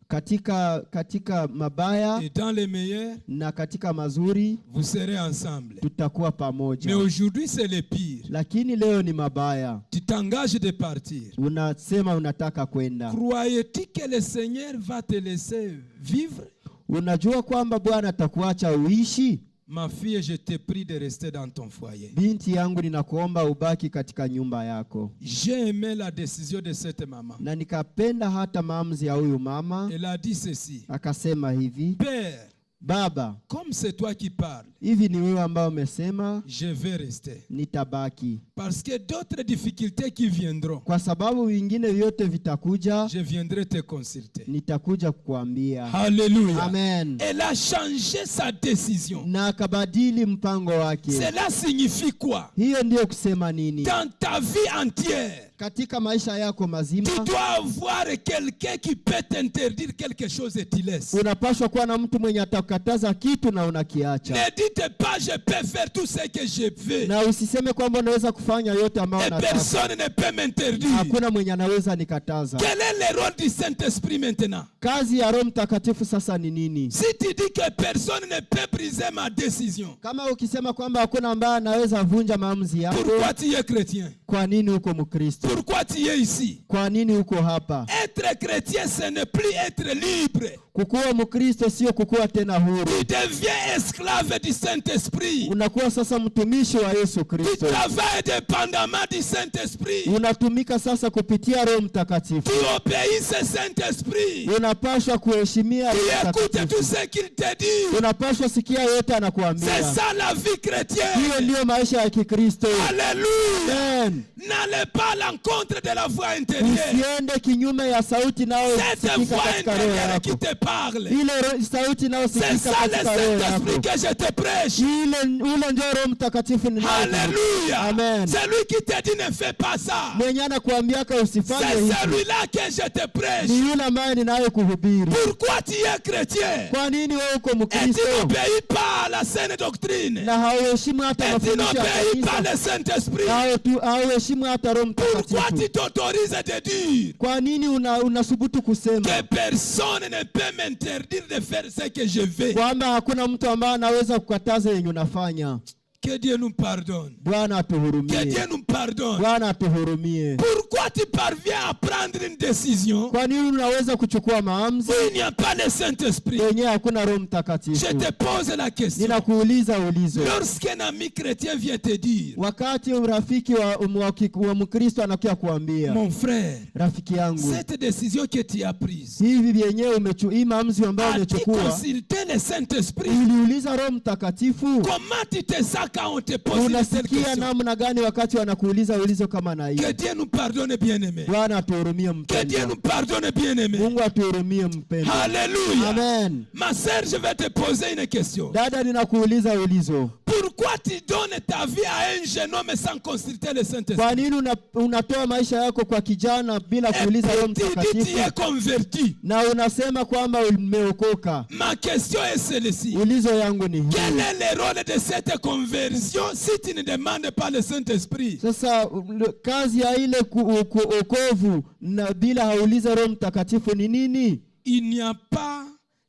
Katika mabaya. Et dans les meilleurs. Na katika mazuri. Vous serez ensemble. Tutakuwa pamoja. Mais aujourd'hui c'est les pires. Lakini leo ni mabaya. Tu t'engages de partir. Unasema unataka kwenda. Croyez-tu que le Seigneur va te laisser vivre? Unajua kwamba Bwana atakuacha uishi? Ma fille, je te prie de rester dans ton foyer. Binti yangu ninakuomba ubaki katika nyumba yako. J'ai aimé la décision de cette maman. Na nikapenda hata maamuzi ya huyu mama. Elle a dit ceci. Akasema hivi. Père, Baba, comme c'est toi qui parles, hivi ni wewe ambao umesema, je vais rester. Nitabaki. Parce que d'autres difficultés qui viendront, kwa sababu vingine vyote vitakuja, je viendrai te consulter. Nitakuja kukuambia. Alléluia. Amen. Elle a changé sa décision. Na akabadili mpango wake. Cela signifie quoi? Hiyo ndio kusema nini? Dans ta vie entière, katika maisha yako mazima, tu dois avoir quelqu'un qui peut t'interdire quelque chose et tu laisses. Unapaswa kuwa na mtu mwenye atakataza kitu na unakiacha. Ne dites pas je peux faire tout ce que je veux. Na usiseme kwamba unaweza kufanya yote ambayo unataka. Personne ne peut m'interdire. Hakuna mwenye anaweza nikataza. Quel est le rôle du Saint-Esprit maintenant? Kazi ya Roho Mtakatifu sasa ni nini? Si tu dis que personne ne peut briser ma décision, kama ukisema kwamba hakuna ambaye anaweza vunja maamuzi yako, pourquoi tu es chrétien? Kwa nini uko Mkristo? Pourquoi tu es ici? Kwa nini uko hapa? Être chrétien, ce n'est plus être libre. Kukuwa Mkristo sio kukuwa tena huru. Tu deviens esclave du Saint-Esprit. Unakuwa sasa mtumishi wa Yesu Kristo. Tu travailles dépendamment du Saint-Esprit. Unatumika sasa kupitia Roho Mtakatifu. Tu obéis au Saint-Esprit. Unapaswa kuheshimia Roho Mtakatifu. Tu écoutes tout ce qu'il te dit. Unapaswa sikia yote anakuambia. C'est ça la vie chrétienne. Hiyo ndio maisha ya Kikristo. Alléluia. Amen. N'allez pas à l'encontre de la voix intérieure. Usiende kinyume ya sauti inayosikika katika roho yako. Ile sauti inayosikika katika roho yako. Ule ndio Roho Mtakatifu ni nani? Alléluia. Amen. Celui qui te dit ne fais pas ça. Mwenye anakuambiaka usifanye hivyo. C'est celui-là que je te prêche. Ni yule ambaye ninayokuhubiri. Pourquoi tu es chrétien? Kwa nini wewe uko Mkristo? Et tu n'obéis pas à la saine doctrine. Na hauheshimu hata mafundisho ya kanisa. Et tu n'obéis pas le Saint-Esprit. Na hauheshimu hata Roho Mtakatifu. Pourquoi tu t'autorises de dire? Kwa nini unasubutu kusema? Que personne ne peut m'interdire de faire ce que je veux. Kwamba hakuna mtu ambaye anaweza kukataza yenye unafanya. Que Dieu nous pardonne. Bwana Que atuhurumie. Dieu nous pardonne. Bwana atuhurumie. Pourquoi tu parviens à prendre une décision Kwa nini unaweza kuchukua maamuzi où il n'y a pas le Saint-Esprit? yenye hakuna Roho Je Mtakatifu? te pose la question. Ninakuuliza ulizo. Lorsqu'un ami chrétien vient te dire, Wakati rafiki wa Mkristo anakuja kuambia, mon frère, rafiki yangu, cette décision que tu as prise, hivi vyenyewe hii maamuzi ambayo as-tu umechukua, consulté le Saint-Esprit? uliuliza Roho Mtakatifu? Comment tu te sens quand on te pose une telle Unasikia question? namna gani wakati wanakuuliza ulizo kama na Que hiyo? Dieu nous pardonne, bien-aimé. Bwana atuhurumie Que Dieu nous mpendwa. pardonne, bien-aimé. Mungu atuhurumie mpendwa. Alléluia. Amen. Ma sœur, je vais te poser une question. Dada, ninakuuliza ulizo. Pourquoi tu donnes ta vie à un jeune homme sans consulter le Saint-Esprit? Kwa nini unatoa maisha yako kwa kijana bila Et kuuliza Roho puis tu dis tu Mtakatifu? es converti. Na unasema kwamba umeokoka. Ma question est celle-ci. Ulizo yangu ni Quel hii. est le rôle de cette conversion si tu ne demandes pas le Saint-Esprit? Sasa kazi ya ile okovu na bila hauliza Roho Mtakatifu ni nini? Il n'y a pas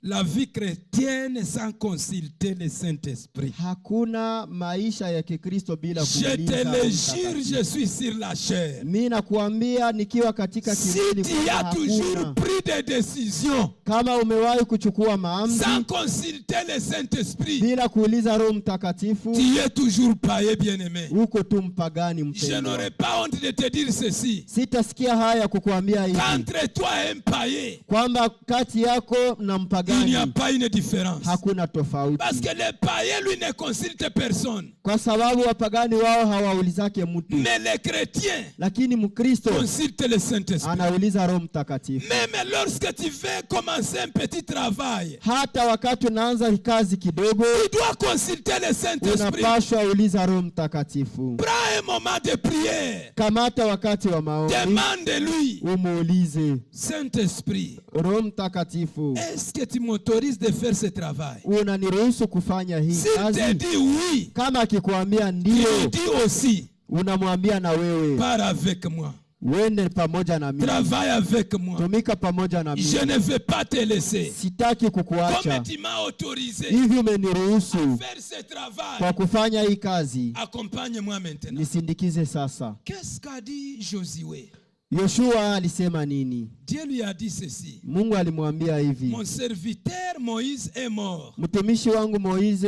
la vie chrétienne sans consulter le Saint-Esprit. Hakuna maisha ya Kikristo bila Je kuuliza te Roho le jure, Mtakatifu. je suis sur la chair. Mimi nakuambia nikiwa katika Si kimwili tu kwamba as toujours hakuna. pris des décisions Kama umewahi kuchukua maamuzi sans consulter le Saint-Esprit, bila kuuliza Roho Mtakatifu, tu es toujours païen, bien-aimé. uko tu mpagani Je mpendwa. n'aurais pas honte de te dire ceci. Sitasikia haya kukuambia hivi Entre toi et un païen, kwamba kati yako na il n'y a mpagani pas une différence. hakuna tofauti, Parce que le païen, lui, ne consulte personne. kwa sababu wapagani wao hawaulizake mtu, Mais les chrétiens lakini Mkristo consultent le Saint-Esprit. anauliza Roho Mtakatifu. Même lorsque tu veux commencer un petit travail, Hata wakati unaanza kazi kidogo, tu dois consulter le Saint-Esprit. unapashwa uliza Roho Mtakatifu. Prends un moment de prière. Kamata wakati wa maombi, Demande-lui, umuulize Saint-Esprit, Roho Mtakatifu, est-ce que tu m'autorises de faire ce travail? unaniruhusu kufanya hii S'il te kazi? dit oui, Kama akikwambia tu ndio, lui dis aussi, unamwambia na wewe pars avec moi, wende pamoja na mimi, travaille avec moi. tumika pamoja na Je mimi, ne vais pas te laisser. sitaki Comme kukuacha. tu m'as autorisé Hivi à umeniruhusu faire ce kwa travail, kufanya hii kazi, accompagne-moi maintenant. nisindikize sasa. Qu'est-ce qu'a dit Josué? Yoshua alisema nini? Dieu lui a dit ceci. Mungu alimwambia hivi, Mon serviteur Moïse est mort. mtumishi wangu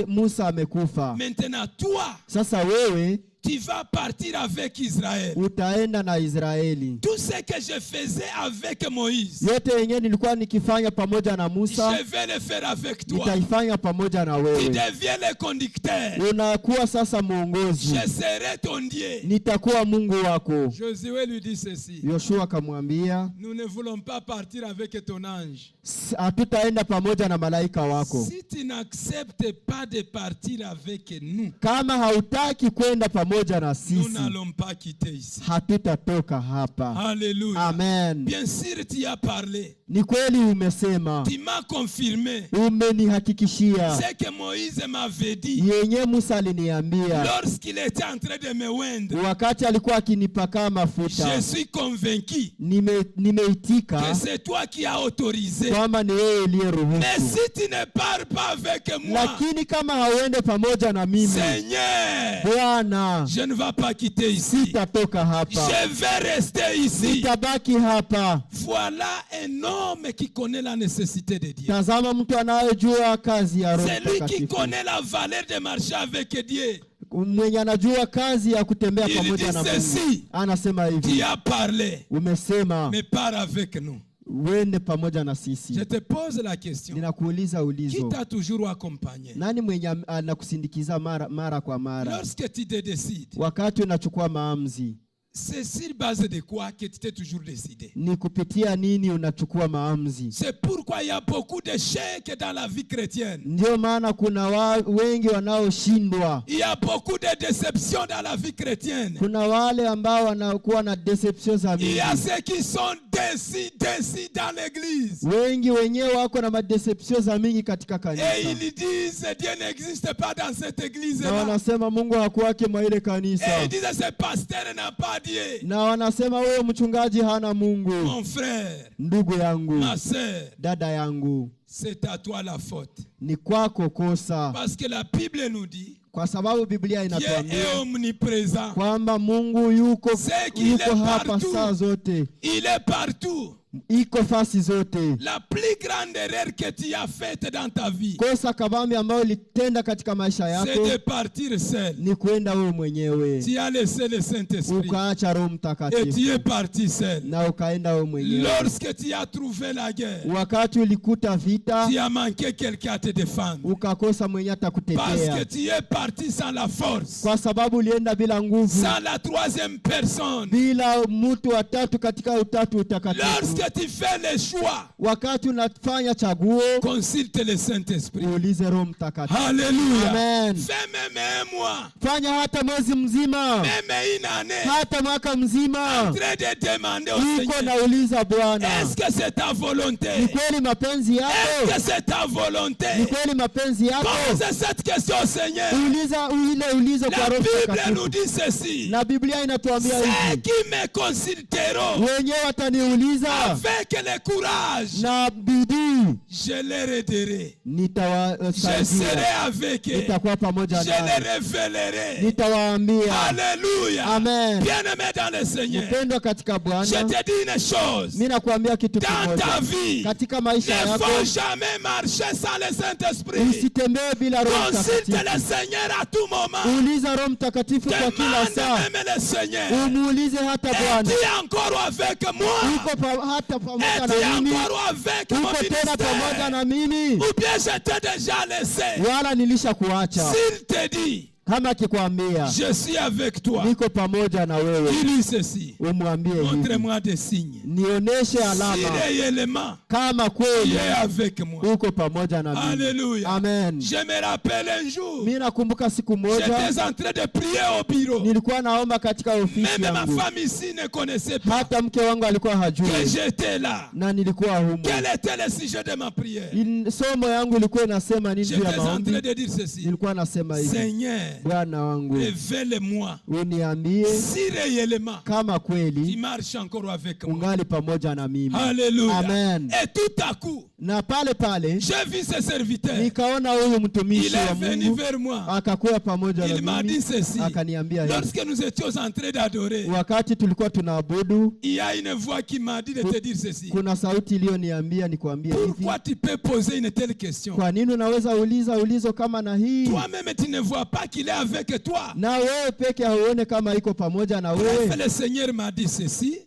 Musa amekufa. Maintenant, toi, Sasa wewe tu vas partir avec Israël. utaenda na Israeli. Tout ce que je faisais avec Moïse, Yote yenyewe nilikuwa nikifanya pamoja na Musa, je vais le faire avec toi. nitaifanya pamoja na Tu wewe. deviens le conducteur. Unakuwa sasa mwongozi, Je serai ton Dieu. nitakuwa Mungu wako. Josué lui dit ceci. Yoshua akamwambia, Nous ne voulons pas partir avec ton ange. hatutaenda pamoja na malaika wako. Si tu n'acceptes pas de partir avec nous, Kama hautaki kwenda pamoja na nous sisi, n'allons pas quitter ici. hatutatoka hapa. Alléluia. Amen. Bien sûr, tu as parlé. Ni kweli umesema, Tu m'as confirmé umenihakikishia ce que Moïse m'avait dit yenye Musa aliniambia lorsqu'il était en train de me oindre. wakati alikuwa akinipaka mafuta. Je suis convaincu Nimeitika que c'est toi qui as autorisé. kwamba ni wewe Mais uliyeruhusu, si tu ne pars pas avec moi, lakini kama hauende pamoja na mimi, Seigneur, Bwana, je ne vais pas quitter ici. sitatoka hapa, Je vais rester ici. nitabaki hapa. Voilà un homme qui connaît la nécessité de Dieu. Tazama mtu anayejua kazi ya Roho C'est lui qui Mtakatifu, connaît la valeur de marcher avec Dieu. mwenye anajua kazi ya kutembea Il pamoja dit na ceci, Mungu. Anasema Tu hivi, as parlé, umesema mais pars avec nous. wende pamoja na Je sisi. te pose la question. Ninakuuliza Qui ulizo, t'a toujours accompagné? nani mwenye anakusindikiza mara kwa mara Lorsque tu te décides, wakati unachukua maamuzi? c'est sur base de quoi que tu t'es toujours décidé? Ni kupitia nini unachukua maamuzi? C'est pourquoi il y a beaucoup d'échecs dans la vie chrétienne. Ndio maana kuna wengi wanaoshindwa, Il y a beaucoup de déceptions dans la vie chrétienne. kuna wale ambao wanakuwa na deception za Il y a mingi. ceux qui sont décis dans l'église. Wengi wenyewe wako na madeception za mingi katika Et kanisa, ils disent Dieu n'existe pas dans cette na église-là. wanasema Mungu hakuwake mwa ile Et kanisa, ils disent ce pasteur n'a pas Dieu. na wanasema huyo mchungaji hana Mungu. Mon frère, Ndugu yangu, ma soeur, dada yangu, c'est à toi la faute. ni kwako kosa, Parce que la Bible nous dit Kwa sababu Biblia Dieu inatuambia est omniprésent. kwamba Mungu yuko C'est qu'il yuko est hapa partout. saa zote, Il est partout. iko fasi zote. La plus grande erreur que tu as faite dans ta vie, Kosa kabambi ambayo litenda katika maisha c'est yako de partir seul. ni kwenda wewe mwenyewe, Tu as laissé le Saint-Esprit ukaacha Roho et Mtakatifu tu es parti seul. na ukaenda wewe mwenyewe. Lorsque tu as trouvé la guerre, Wakati ulikuta vita, tu as manqué quelqu'un à te défendre. ukakosa mwenye Parce que atakutetea, tu es parti sans la force, kwa sababu ulienda bila nguvu, sans la troisième personne. bila mtu wa tatu katika utatu utakatifu. Lorsque tu fais le choix, Wakati unafanya chaguo, consulte le Saint-Esprit. uulize Roho Mtakatifu. Alléluia. Amen. Fais même un mois, Fanya hata mwezi mzima, même une année, hata mwaka mzima, en train de demander au uko Seigneur, nauliza Bwana, est-ce que c'est ta ni volonté? kweli mapenzi Est-ce yako? que c'est ta volonté? Ni kweli mapenzi yako? Pose cette question au Seigneur. Uliza kwa La Roho Bible nous Mtakatifu. dit ceci. Na Biblia inatuambia Ceux hivi, qui me consulteront wenyewe wataniuliza avec le courage, na bidii, je les aiderai. Je nitawasaidia, serai avec eux. nitakuwa pamoja Je nao, les révélerai. nitawaambia. Alléluia. Amen. Bien-aimé dans le Seigneur, Mpendwa katika je Bwana, te dis une chose. mimi nakuambia kitu Dans ta kimoja, vie, katika maisha ne yako faut jamais marcher sans le Saint-Esprit. usitembee bila Roho Consulte Mtakatifu. le Seigneur à tout moment. Uliza Roho Mtakatifu kwa kila Demande saa, même le Seigneur. umuulize hata Bwana, Es-tu encore avec moi? uko hata pamoja Es-tu na mimi, encore avec mon uko tena pamoja ministère? na mimi, Ou bien je t'ai déjà laissé? wala nilishakuacha. S'il te dit, Kama akikwambia je suis avec toi, niko pamoja na wewe, dis-lui ceci. umwambie hivi, Montre-moi des signes. nionyeshe Si alama réellement kama tu kweli es avec moi. uko pamoja na mimi. Alléluia. Amen. Je me rappelle un jour, Mimi nakumbuka siku moja j'étais en train de prier au bureau. nilikuwa naomba katika ofisi Même ma yangu, femme ici ne connaissait pas hata mke wangu alikuwa que hajui j'étais là. na nilikuwa humo. Quel était le sujet de ma prière? Somo yangu ilikuwa inasema nini juu ya J'étais en maombi? train de dire ceci. Nilikuwa nasema hivi, Seigneur, Bwana wangu, révèle-moi uniambie si réellement kama tu kweli marches encore avec moi. ungali pamoja na mimi. Alléluia. Amen. Et tout à coup, Na pale pale j'ai vu ce serviteur. nikaona huyu Il mtumishi wa est venu Mungu vers moi. akakuwa pamoja Il m'a na dit mimi, ceci. akaniambia hivi, Lorsque nous étions en train d'adorer, wakati tulikuwa tunaabudu, il y a une voix qui m'a dit de te dire ceci. kuna sauti iliyoniambia nikwambie hivi, Pourquoi tu peux poser une telle question? kwa nini unaweza uliza ulizo kama na hii, Toi-même, tu ne vois pas qu'il est avec toi. na wewe peke hauone kama iko pamoja na Bref, wewe? le Seigneur m'a dit ceci,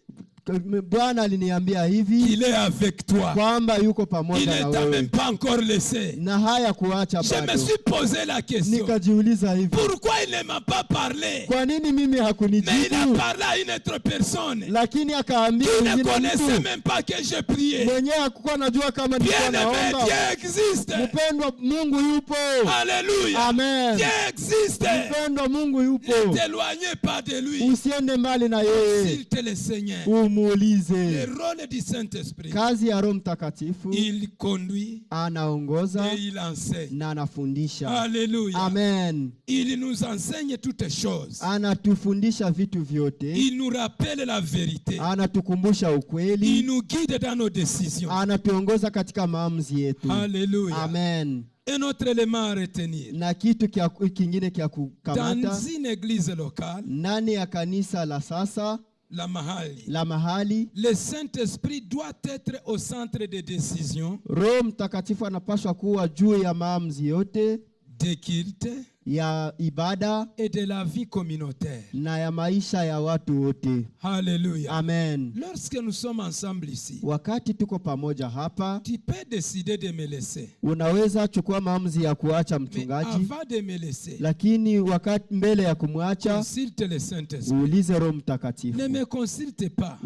Bwana aliniambia hivi qu'il est avec toi. kwamba yuko Il pamoja ne na t'a wewe même pas encore laissé. na haya kuacha Je me bado. suis posé la question. Nikajiuliza hivi, Pourquoi il ne m'a pas parlé? kwa nini mimi Mais il a hakunijibu? parlé à une autre personne Lakini akaambia qui ne wengine connaissait mtu même pas que je priais. mwenyewe hakukuwa najua kama nilikuwa Bien-aimé, naomba. Dieu existe. Mpendwa, Mungu yupo. Alléluia. Amen. Dieu existe. Mpendwa, Mungu yupo. Ne t'éloignez pas de lui. Usiende mbali na yeye, S'il te le Seigneur. umuulize. Le rôle du Saint-Esprit. Kazi ya Roho Mtakatifu, Il conduit anaongoza et il enseigne. na anafundisha. Alléluia. Amen. Il nous enseigne toutes choses. Anatufundisha vitu vyote, Il nous rappelle la vérité. anatukumbusha Il ukweli, nous guide dans nos décisions. anatuongoza katika maamuzi yetu. Alléluia. Amen. Un autre élément à retenir. Na kitu kingine kia kukamata Dans une église locale, ndani ya kanisa la sasa la mahali, la mahali, le Saint-Esprit doit être au centre des décisions, Roho Mtakatifu anapaswa kuwa juu ya maamuzi yote des cultes ya ibada et de la vie communautaire. na ya maisha ya watu wote. Alléluia. Amen. Lorsque nous sommes ensemble ici, Wakati tuko pamoja hapa, tu peux décider de me laisser. unaweza chukua maamuzi ya kuacha Mais mchungaji, avant de me laisser, lakini wakati mbele ya kumwacha consulte le Saint-Esprit. uulize Roho Ne Mtakatifu. me consulte pas.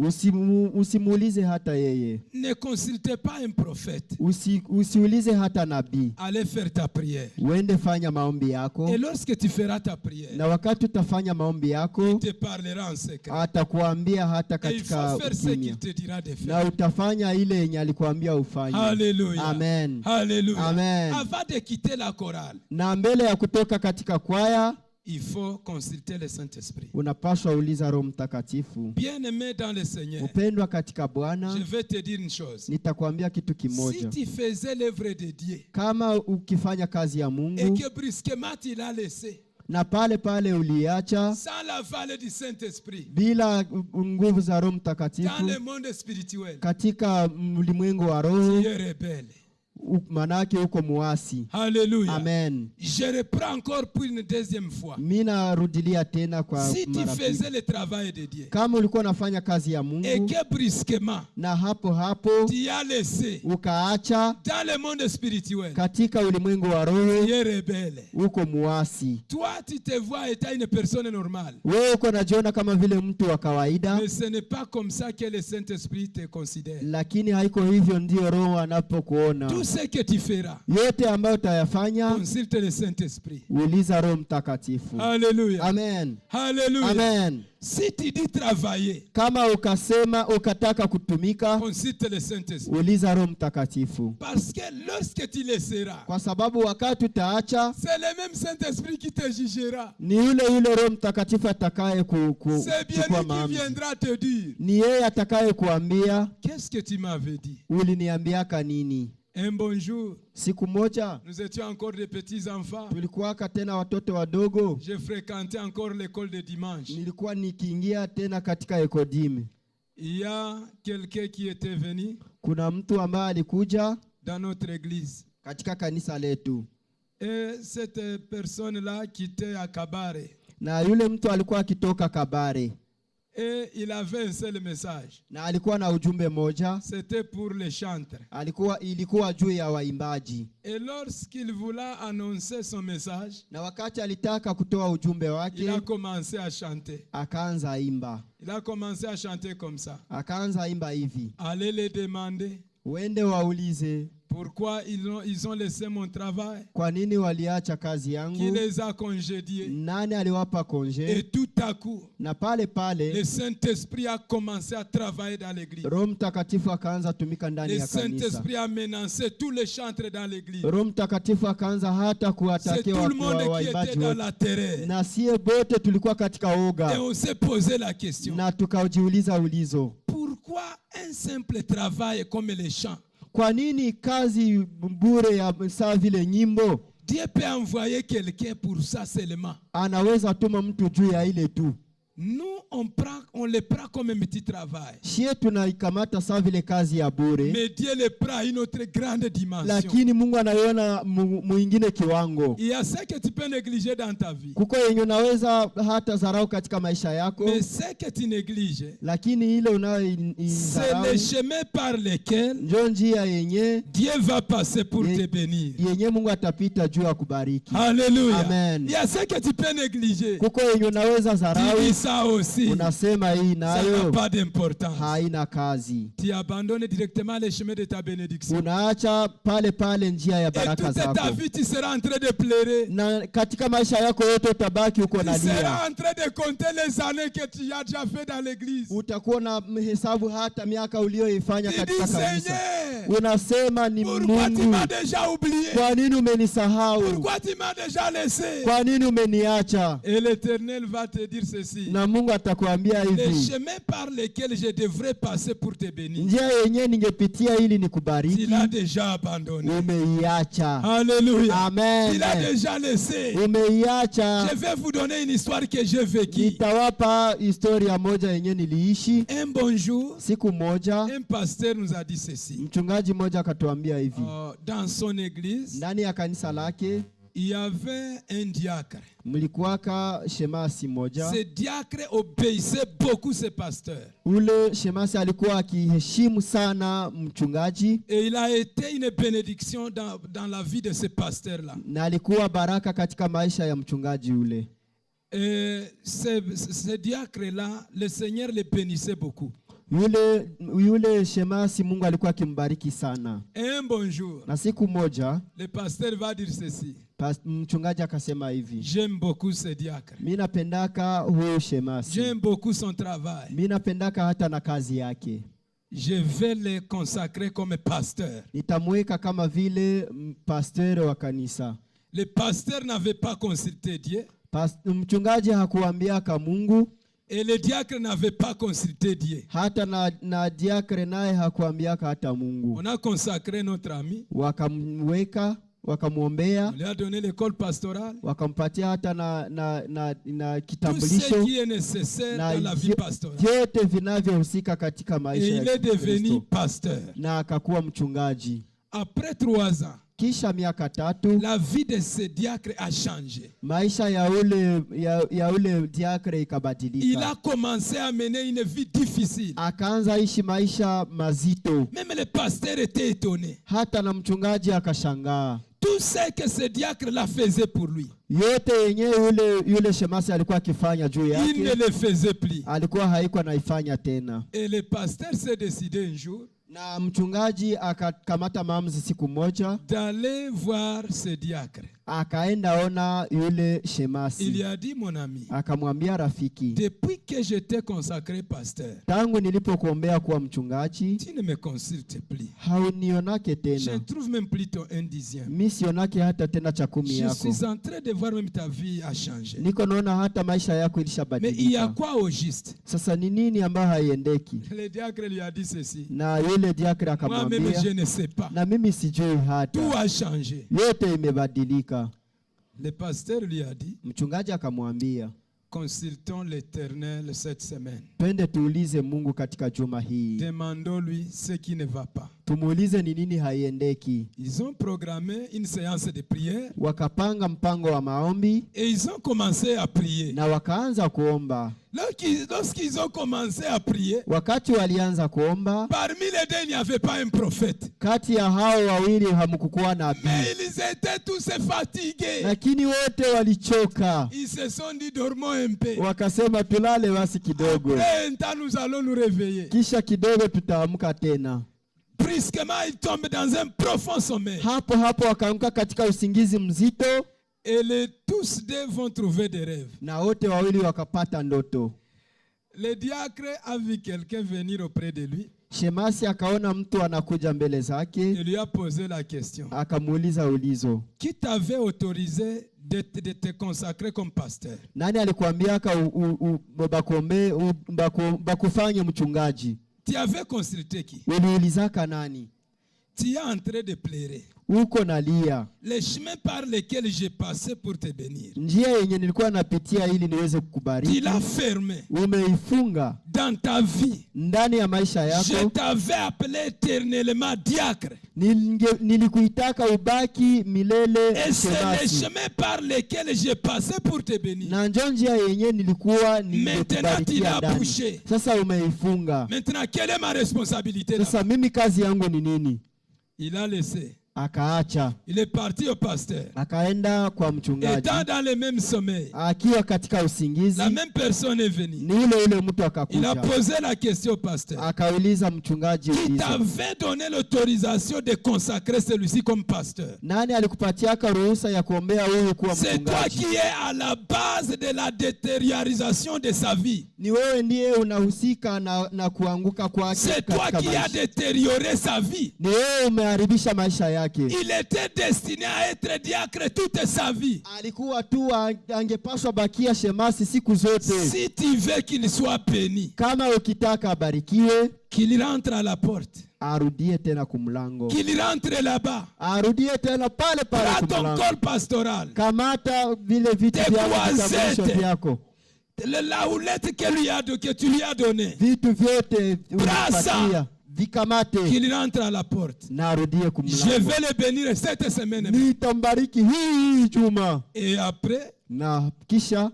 Usimuulize hata yeye, Ne consulte pas un prophète. usiulize hata nabii. Allez faire ta prière. Uende fanya maombi yako, Et lorsque tu feras ta prière, na wakati utafanya maombi yako il te parlera en secret. atakuambia hata Et il faut katika faire ce ukimya, qu'il te dira de na faire. utafanya ile yenye alikuambia ufanye. Alléluia. Amen. Alléluia. Amen. Avant de quitter la chorale, Na mbele ya kutoka katika kwaya il faut consulter le Saint-Esprit. unapaswa uliza Roho Mtakatifu. Bien-aimé dans le Seigneur, Upendwa katika Bwana, je vais te dire une chose. nitakwambia kitu Si kimoja. tu faisais l'œuvre de Dieu Kama ukifanya kazi ya et Mungu que brusquement tu l'as laissé, na pale pale uliacha sans la vallée du Saint-Esprit, bila nguvu za Roho dans Mtakatifu le monde spirituel, katika ulimwengu wa roho, tu es rebelle. manake uko muasi. Alléluia. Amen. Je reprends encore pour une deuxième fois. Mina rudilia tena kwa Si tu mara pili. faisais le travail de Dieu Kama ulikuwa unafanya kazi ya et Mungu que brusquement na hapo tu as laissé ukaacha dans le monde spirituel, katika ulimwengu wa roho, tu es rebelle. uko muasi. Toi, tu te vois étant une personne normale. Wewe uko najiona kama vile mtu wa kawaida, Mais ce n'est pas comme ça que le Saint-Esprit te considère. lakini haiko hivyo ndio Roho anapokuona. Tout ce que tu feras, Yote ambayo utayafanya, consulte le Saint-Esprit. uliza Roho Mtakatifu. Alléluia. Amen. Alléluia. Amen. Si tu dis travailler, Kama ukataka kutumika, consulte le Saint-Esprit. uliza Roho Mtakatifu. Parce que lorsque tu laisseras, Kwa sababu wakati utaacha, c'est le même Saint-Esprit qui te jugera. ni yule Roho Mtakatifu atakaye C'est bien kuchukua lui qui maamuzi. viendra te dire, Ni yeye atakaye kuambia qu'est-ce que tu m'avais dit? uliniambiaka nini. Un bon jour, Siku moja nous étions encore des petits enfants. tulikuwaka tena watoto wadogo, Je fréquentais encore l'école de dimanche. nilikuwa nikiingia tena katika ekodimi. Il y a quelqu'un qui était venu Kuna mtu ambaye alikuja dans notre église. katika kanisa letu, Et cette personne-là quittait à Kabare. na yule mtu alikuwa akitoka Kabare, Et il avait un seul message. na alikuwa na ujumbe moja, C'était pour les chantres. ilikuwa juu ya waimbaji. Et lorsqu'il voulait annoncer son message, Na wakati alitaka kutoa ujumbe il wake, a commencé à chanter. akaanza imba. Il a commencé à chanter comme ça. Akaanza imba hivi: Allez les demander uende waulize pourquoi ils ont laissé mon travail, kwa nini waliacha kazi qui yangu, les a congédiés. nani aliwapa Et konje. tout à coup, Na pale le pale Saint-Esprit a commencé à travailler dans l'église. Roho Mtakatifu akaanza tumika ndani Le ya kanisa. Saint-Esprit a menacé tous les chantres dans l'église. Roho Mtakatifu akaanza hata C'est kuwatakia tout le monde qui était waimbaji dans wote, la terreur. na sie bote tulikuwa katika Et oga, on s'est posé la question, na tukajiuliza ulizo, pourquoi un simple travail comme les chants? kwa nini kazi bure ya saa vile nyimbo Dieu peut envoyer quelqu'un pour ça seulement. anaweza tuma mtu juu ya ile tu? Nous, on le prend comme un petit travail. Shie tunaikamata saa vile kazi ya bure, Mais Dieu le prend à une autre grande dimension. lakini Mungu anaiona mwingine kiwango. Il y a ce que tu peux négliger dans ta vie. Kuko yenye unaweza hata zarau katika maisha yako, Mais ce que tu négliges, lakini ile c'est unayoizarau le chemin par lequel njo njia yenye Dieu va passer pour te bénir. Mungu atapita juu ya kubariki. Alléluia. Amen. Il y a ce que tu peux négliger. Kuko yenye unaweza Tu zarau, dis ça aussi. unasema hii Ça n'a nayo pas d'importance. haina kazi, Tu abandonnes directement le chemin de ta bénédiction. unaacha pale pale njia ya Et baraka toute ta zako, vie, tu seras en train de pleurer. na katika maisha yako yote utabaki uko Tu na lia. seras en train de compter les années que tu as déjà fait dans l'église. Utakuwa na hesabu hata miaka uliyoifanya Tu katika dis, kanisa. Seigneur, Unasema ni pourquoi tu Mungu, m'as déjà oublié? kwa nini umenisahau? Pourquoi tu m'as déjà laissé? Kwa nini umeniacha? Et l'Éternel va te dire ceci. Na Mungu atakwambia Le hivi, chemin par lequel je devrais passer pour te bénir, njia yenyewe ningepitia ili tu nikubariki, l'as déjà abandonné. umeiacha. Alléluia. Amen. Tu l'as déjà laissé. Umeiacha. Je vais vous donner une histoire que j'ai vécue. Nitawapa historia moja yenye niliishi. Un bon jour, Siku moja un pasteur nous a dit ceci. mchungaji mmoja akatuambia hivi, Dans son église, ndani ya kanisa lake il y avait un diacre. mlikuwaka shemasi moja. Ce diacre obéissait beaucoup ce pasteur. Ule shemasi alikuwa akiheshimu sana mchungaji, Et il a été une bénédiction dans la vie de ce pasteur-là. na alikuwa baraka katika maisha ya mchungaji ule. Et ce diacre-là, le Seigneur le bénissait beaucoup. Yule shemasi Mungu alikuwa akimbariki sana. Et un bon jour, Na siku moja le pasteur va dire ceci. mchungaji akasema hivi, J'aime beaucoup ce diacre. mimi napendaka huyo shemasi, J'aime beaucoup son travail. mimi napendaka hata na kazi yake. Je vais le consacrer comme pasteur. Nitamweka kama vile pasteur wa kanisa. Le pasteur n'avait pas consulté Dieu. Mchungaji hakuambiaka Mungu, Et le diacre n'avait pas consulté Dieu. hata na diakre naye hakuambiaka hata Mungu. On a consacré notre ami. Wakamweka wakamwombea, On lui a donné l'école pastorale. wakampatia hata na Tout ce kitambulisho qui est nécessaire na dans la vie pastorale. vyote vinavyohusika katika Et maisha il ya est devenu Kristo, pasteur. na akakuwa mchungaji. Après 3 ans, Kisha miaka 3 la vie de ce diacre a changé. maisha ya ule diakre Il ikabadilika, a commencé à mener une vie difficile. akaanza ishi maisha mazito, Même le pasteur était étonné. hata na mchungaji akashangaa. Tout ce que ce diacre-là faisait pour lui, Yote yenyewe yule shemasi alikuwa akifanya juu il ne yake, le faisait plus. alikuwa haikuwa naifanya tena. Et le pasteur s'est décidé un jour Na mchungaji akakamata maamuzi siku moja, d'aller voir ce diacre. akaenda ona yule Il shemasi, lui a dit, mon ami, akamwambia, rafiki, depuis que je t'ai consacré pasteur, tangu nilipokuombea kuwa mchungaji tu ne me consultes plus. haunionake Je ne tena, trouve même plus ton 1/10. mi sionake hata tena cha 10 Je yako. suis en train de voir même ta vie a changé. Niko naona hata maisha yako Mais il y a ilishabadilika. quoi au juste? Sasa ni nini ambayo haiendeki? Le diacre lui a dit ceci. Na yule diakre Moi-même, je akamwambia, ne sais pas. na mimi sijui Tout hata, a changé. yote imebadilika. Le pasteur lui a dit, Mchungaji akamwambia, consultons l'Éternel cette semaine. twende tuulize Mungu katika juma hii, Demandons-lui ce qui ne va pas. tumuulize ni nini haiendeki. Ils ont programmé une séance de prière Wakapanga mpango wa maombi et ils ont commencé à prier. na wakaanza kuomba. Lorsqu'ils ont commencé à prier, Wakati walianza kuomba, parmi les deux, il n'y avait pas un prophète. kati ya hao wawili hamkukuwa nabii, Mais ils étaient tous fatigués. lakini wote walichoka. Ils se sont dit, dormons un peu. Wakasema tulale basi kidogo, Après un temps, nous allons nous réveiller. kisha kidogo tutaamka tena. Brusquement, ils tombent dans un profond sommeil. Hapo hapo wakaamka katika usingizi mzito, Et tous deux vont trouver des rêves. na wote wawili wakapata ndoto. Le diacre a vu quelqu'un venir auprès de lui. Shemasi akaona mtu anakuja mbele zake, Il lui a posé la question. akamuuliza ulizo, Qui t'avait autorisé de te consacrer comme pasteur? nani alikuambiaka bakufanye mchungaji? Tu avais consulté qui? Uliulizaka nani? Tu es en train de pleurer. Uko nalia. Les chemins par lesquels j'ai passé pour te bénir, Njia yenye nilikuwa napitia ili niweze tu kukubariki, l'as fermé. umeifunga Dans ta vie, ndani ya maisha je yako. t'avais appelé éternellement diacre. Nilikuitaka ubaki milele Et c'est les shemasi, chemins par lesquels j'ai passé pour te bénir. na njo njia yenye nilikuwa Maintenant, tu nimekubarikia l'as ndani. bouché. Sasa umeifunga. Maintenant, quelle est ma responsabilité là? Sasa mimi kazi yangu ni nini? Il a laissé. Akaacha, Il est parti au pasteur. akaenda kwa mchungaji, Étant dans le même sommeil, akiwa katika usingizi. la même personne est venue. Ni ule mtu Il a akakuja, posé la question au pasteur. akauliza mchungaji, Qui ulizo, t'avait donné l'autorisation de consacrer celui-ci comme pasteur? nani alikupatiaka ruhusa ya kuombea huyu kuwa C'est toi mchungaji? qui es à la base de la détériorisation de sa vie. Ni wewe ndiye unahusika na kuanguka kwake C'est toi katika qui as maisha. détérioré sa vie. Ni wewe umeharibisha maisha yake. Il était destiné à être diacre toute sa vie. Alikuwa tu angepaswa bakia shemasi siku zote. Si tu veux qu'il soit béni, Kama ukitaka abarikiwe, qu'il rentre à la porte, arudie tena kumlango, qu'il rentre là-bas. arudie tena pale pale Prends ton kumlango. col pastoral, Kamata vile vitu Tes vyako, croisettes. vitambulisho vyako, la houlette que tu lui as donnée, vitu vyote Brasa. unapatia, vikamate qu'il rentre à la porte. na arudie Je kumlango. vais le bénir cette semaine. Nitambariki hii juma. Et après, Na kisha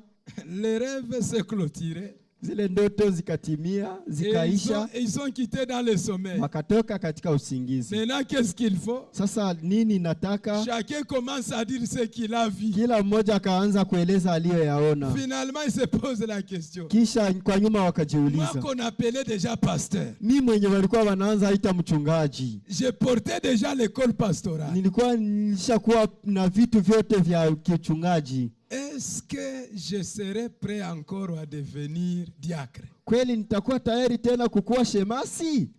les rêves se clôturaient. zile ndoto zikatimia, Et zikaisha, ils sont quittés dans le sommeil. wakatoka katika usingizi. Maintenant, qu'est-ce qu'il faut? Sasa nini nataka? Chacun commence à dire ce qu'il a vu. Kila mmoja akaanza kueleza aliyoyaona, Finalement, il se pose la question. kisha kwa nyuma Moi wakajiuliza, qu'on appelait déjà pasteur, mi mwenye walikuwa wanaanza ita mchungaji, je portais déjà l'école pastorale. nilikuwa nilishakuwa na vitu vyote vya kichungaji. Est-ce que je serai prêt encore à devenir diacre? Kweli nitakuwa tayari tena kukuwa shemasi?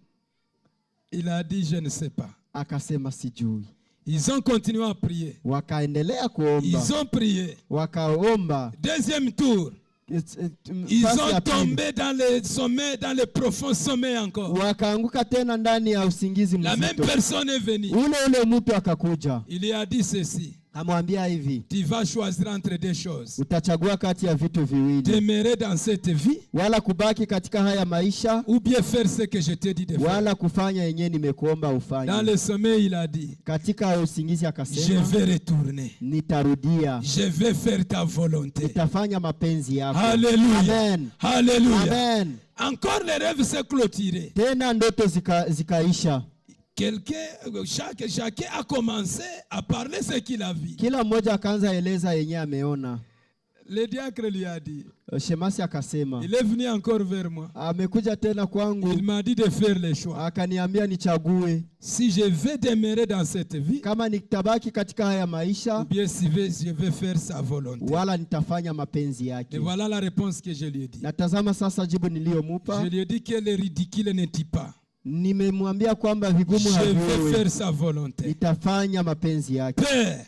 Il a dit, je ne sais pas. Akasema sijui. Ils ont continué à prier. Wakaendelea kuomba, Ils ont prié. wakaomba. Deuxième tour. Ils fasi ont ya pili. tombé dans les sommets, dans les profonds sommets encore. Wakaanguka tena ndani ya usingizi La même mzito. personne est venue. Ule mtu akakuja. Il lui a dit ceci. Amwambia hivi, Tu vas choisir entre deux choses. utachagua kati ya vitu viwili. Demeurer dans cette vie Wala kubaki katika haya maisha, ou bien faire ce que je t'ai dit de faire. wala kufanya yenyewe nimekuomba Dans ufanye. le sommeil, il a dit, Katika usingizi je akasema, vais retourner. nitarudia. Je vais faire ta volonté. Nitafanya mapenzi yako. Alléluia. Amen. Alléluia. Amen. Encore les rêves se clôturés. Tena ndoto zikaisha. Chacun a commencé à parler ce qu'il a vu. Kila mmoja akaanza eleza yenyewe ameona. Le diacre lui a dit, Shemasi akasema, il est venu encore vers moi. amekuja tena kwangu, Il m'a dit de faire les choix. akaniambia nichague Si je vais demeurer dans cette vie, kama nitabaki katika haya ou maisha bien si je vais faire sa volonté. wala nitafanya mapenzi Et yake. voilà la réponse que je lui ai dit. Natazama sasa jibu niliyomupa. Je lui ai dit que le ridicule n'est-il pas. Nimemwambia kwamba vigumu Je vais haviwi, faire sa volonté. nitafanya mapenzi yake. Père,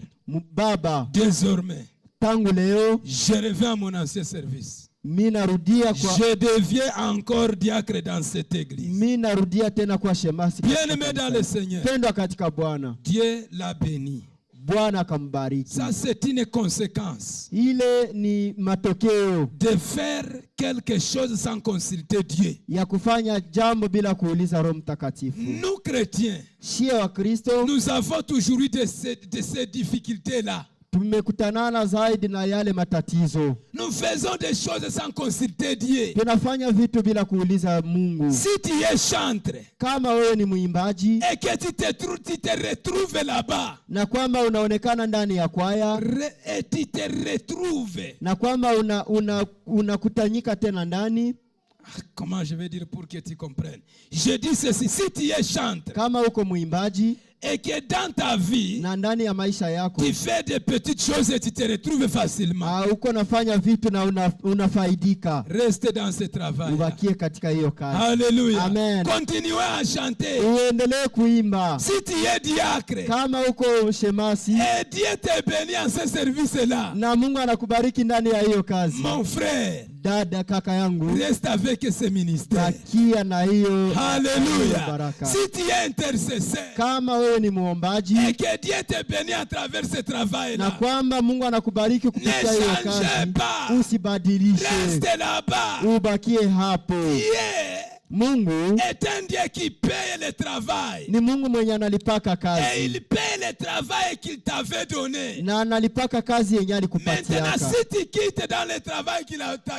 Baba, désormais, tangu leo je reviens à mon ancien service. mimi narudia kwa Je deviens encore diacre dans cette église. mimi narudia tena kwa shemasi. Bien-aimé dans le Seigneur, Pendwa katika Bwana. Dieu l'a béni. Bwana akambariki. Ça, c'est une conséquence Ile ni matokeo de faire quelque chose sans consulter Dieu. ya kufanya jambo bila kuuliza Roho Mtakatifu. Nous, chrétiens, Shie wa Kristo nous avons toujours eu de ces difficultés-là. tumekutanana zaidi na yale matatizo. Nous faisons des choses sans consulter Dieu. Tunafanya vitu bila kuuliza Mungu. Si tu es chantre Kama wewe ni mwimbaji et que tu te retrouves là-bas, na kwamba unaonekana ndani ya kwaya et tu te retrouves, na kwamba unakutanyika tena ndani, comment je vais dire pour que tu comprennes? Je dis ceci, si tu es chantre kama uko mwimbaji et que dans ta vie, na ndani ya maisha yako tu fais des petites choses et tu te retrouves facilement, uko nafanya vitu na unafaidika, reste dans ce travail. ubakie katika hiyo kazi. Alléluia. Amen. Continuez à chanter. Uendelee kuimba. Si tu es diacre Kama uko shemasi et Dieu te bénit en ce service-là, na Mungu anakubariki ndani ya hiyo kazi, mon frère, dada, kaka yangu, reste avec ce ministère. bakia na hiyo Alléluia. baraka. Si tu es intercesseur Kama wewe ni muombaji et que Dieu te bénit à travers ce na travail-là, kwamba Mungu anakubariki kupitia Ne hiyo change kazi, pas. usibadilishe, reste là-bas. ubakie hapo. Dieu Mungu est un Dieu qui paye le travail. ni Mungu mwenye analipaka Et kazi il paye le travail qu'il t'avait donné. na analipaka kazi yenye Maintenant, alikupatiaka. si tu quittes dans le travail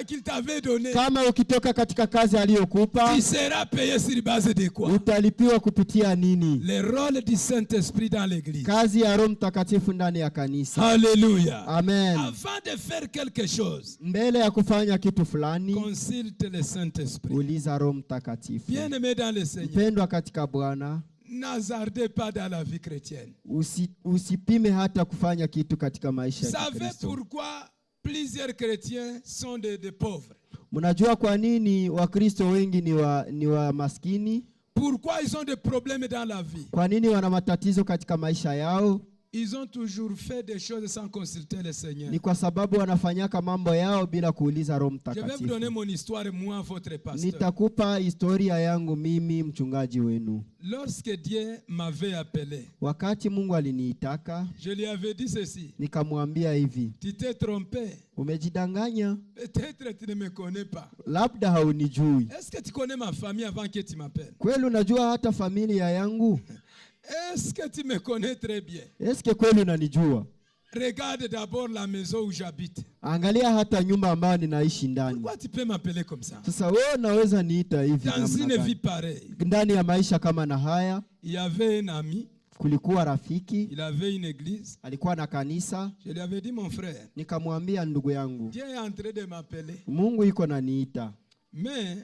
qu'il t'avait donné, Kama ukitoka katika kazi aliyokupa, tu seras payé sur base de quoi? utalipiwa kupitia nini? Le rôle du Saint-Esprit dans l'église. Kazi ya Roho Mtakatifu ndani ya kanisa. Alléluia. Amen. Avant de faire quelque chose, Mbele ya kufanya kitu fulani, consulte le Saint-Esprit. uliza Roho Mtakatifu. Bien-aimé dans le Seigneur, Mpendwa katika Bwana, n'hazardez pas dans la vie chrétienne. usipime hata kufanya kitu katika maisha Vous ya savez Kristo. pourquoi plusieurs chrétiens sont des pauvres? Mnajua kwa nini Wakristo wengi ni wa maskini? Pourquoi ils ont des problèmes dans la vie? Kwa nini wana matatizo katika maisha yao? Ils ont toujours fait des choses sans consulter le Seigneur. Ni kwa sababu wanafanyaka mambo yao bila kuuliza Roho Je vais vous donner Mtakatifu. mon histoire, moi, votre pasteur. Nitakupa historia yangu mimi mchungaji wenu. Lorsque Dieu m'avait appelé, Wakati Mungu aliniitaka, je lui avais dit ceci. nikamwambia hivi, Tu t'es trompé. umejidanganya, Peut-être tu ne me connais pas. labda haunijui. Est-ce que tu connais ma famille avant que tu m'appelles? Kweli unajua hata familia yangu? Est-ce que tu me connais très bien? Eske kweli unanijua? Regarde d'abord la maison où j'habite. Angalia hata nyumba ambayo ninaishi ndani. Pourquoi tu peux m'appeler comme ça? Sasa wewe unaweza niita hivi Dans namna une vie gani? pareille, Ndani ya maisha kama na haya, il y avait un ami, kulikuwa rafiki, il avait une église. alikuwa na kanisa. Je lui avais dit, mon frère, Nikamwambia, ndugu yangu, Dieu est en train de m'appeler. Mungu iko naniita, Mais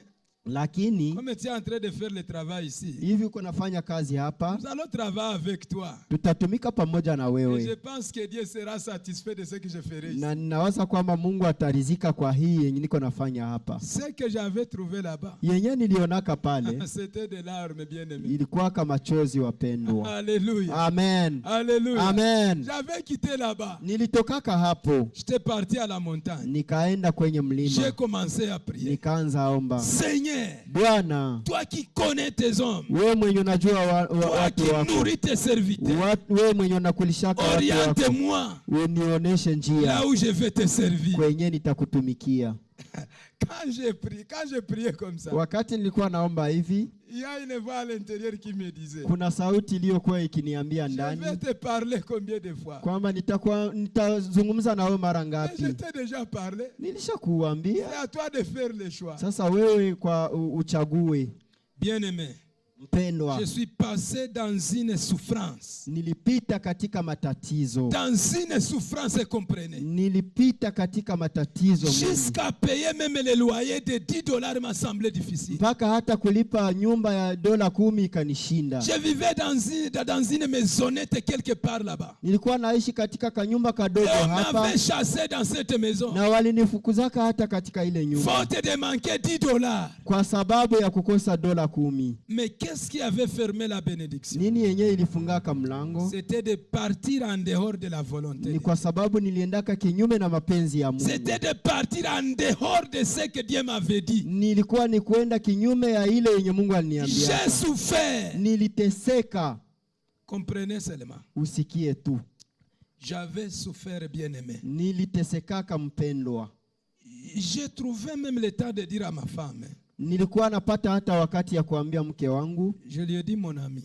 Lakini comme tu es en train de faire le travail ici, hivi uko nafanya kazi hapa, nous allons travailler avec toi. tutatumika pamoja na Et je wewe, pense que Dieu sera satisfait de ce que je ferai ici. na ninawaza kwamba Mungu atarizika kwa hii yenye niko nafanya hapa. Ce que j'avais trouvé là-bas, Yenye nilionaka pale c'était de larmes, bien-aimés. ilikuwa kama chozi, wapendwa. Alléluia. Amen. Alléluia. Amen. J'avais quitté là-bas. Nilitokaka hapo J'étais parti à la montagne. nikaenda kwenye J'ai mlima, commencé à prier. nikaanza omba. Seigneur, Bwana, toi qui connais tes hommes, wewe mwenye unajua toi watu qui wako, nourris tes serviteurs, wewe mwenye unakulishaka watu wako, oriente-moi unionyeshe là njia où je vais te servir. kwenye nitakutumikia. Quand j'ai prié comme ça, Wakati nilikuwa naomba hivi, il y a une voix à l'intérieur qui me disait, kuna sauti iliyokuwa ikiniambia je ndani vais te parler combien de fois? kwamba nitazungumza na wewe mara Mais ngapi. je t'ai déjà parlé. Nilishakuambia, C'est à toi de faire le choix. sasa wewe kwa uchague. Bien-aimé, Mpendwa, je suis passé dans une souffrance. nilipita katika matatizo, Dans une souffrance, comprenez. nilipita katika matatizo mengi. Jusqu'à payer même le loyer de $10 m'a semblé difficile. Mpaka hata kulipa nyumba ya $10 ikanishinda. Je vivais dans une maisonnette quelque part là-bas. Nilikuwa naishi katika kanyumba kadogo Et on hapa, m'avait chassé dans cette maison. na walinifukuzaka hata katika ile nyumba Faute de manquer $10. kwa sababu ya kukosa $10. Mais qu'est-ce qui avait fermé la bénédiction? Nini yenyewe ilifungaka mlango? C'était de partir en dehors de la volonté. Ni kwa sababu niliendaka kinyume na mapenzi ya Mungu. C'était de partir en dehors de ce que Dieu m'avait dit. Nilikuwa ni kuenda kinyume ya ile yenye Mungu aliniambia. J'ai souffert. Niliteseka, Comprenez seulement. usikie tu. J'avais souffert, bien-aimé. Nilitesekaka mpendwa. J'ai trouvé même le temps de dire à ma femme, Nilikuwa napata hata wakati ya kuambia mke wangu, je lui ai dit, mon ami,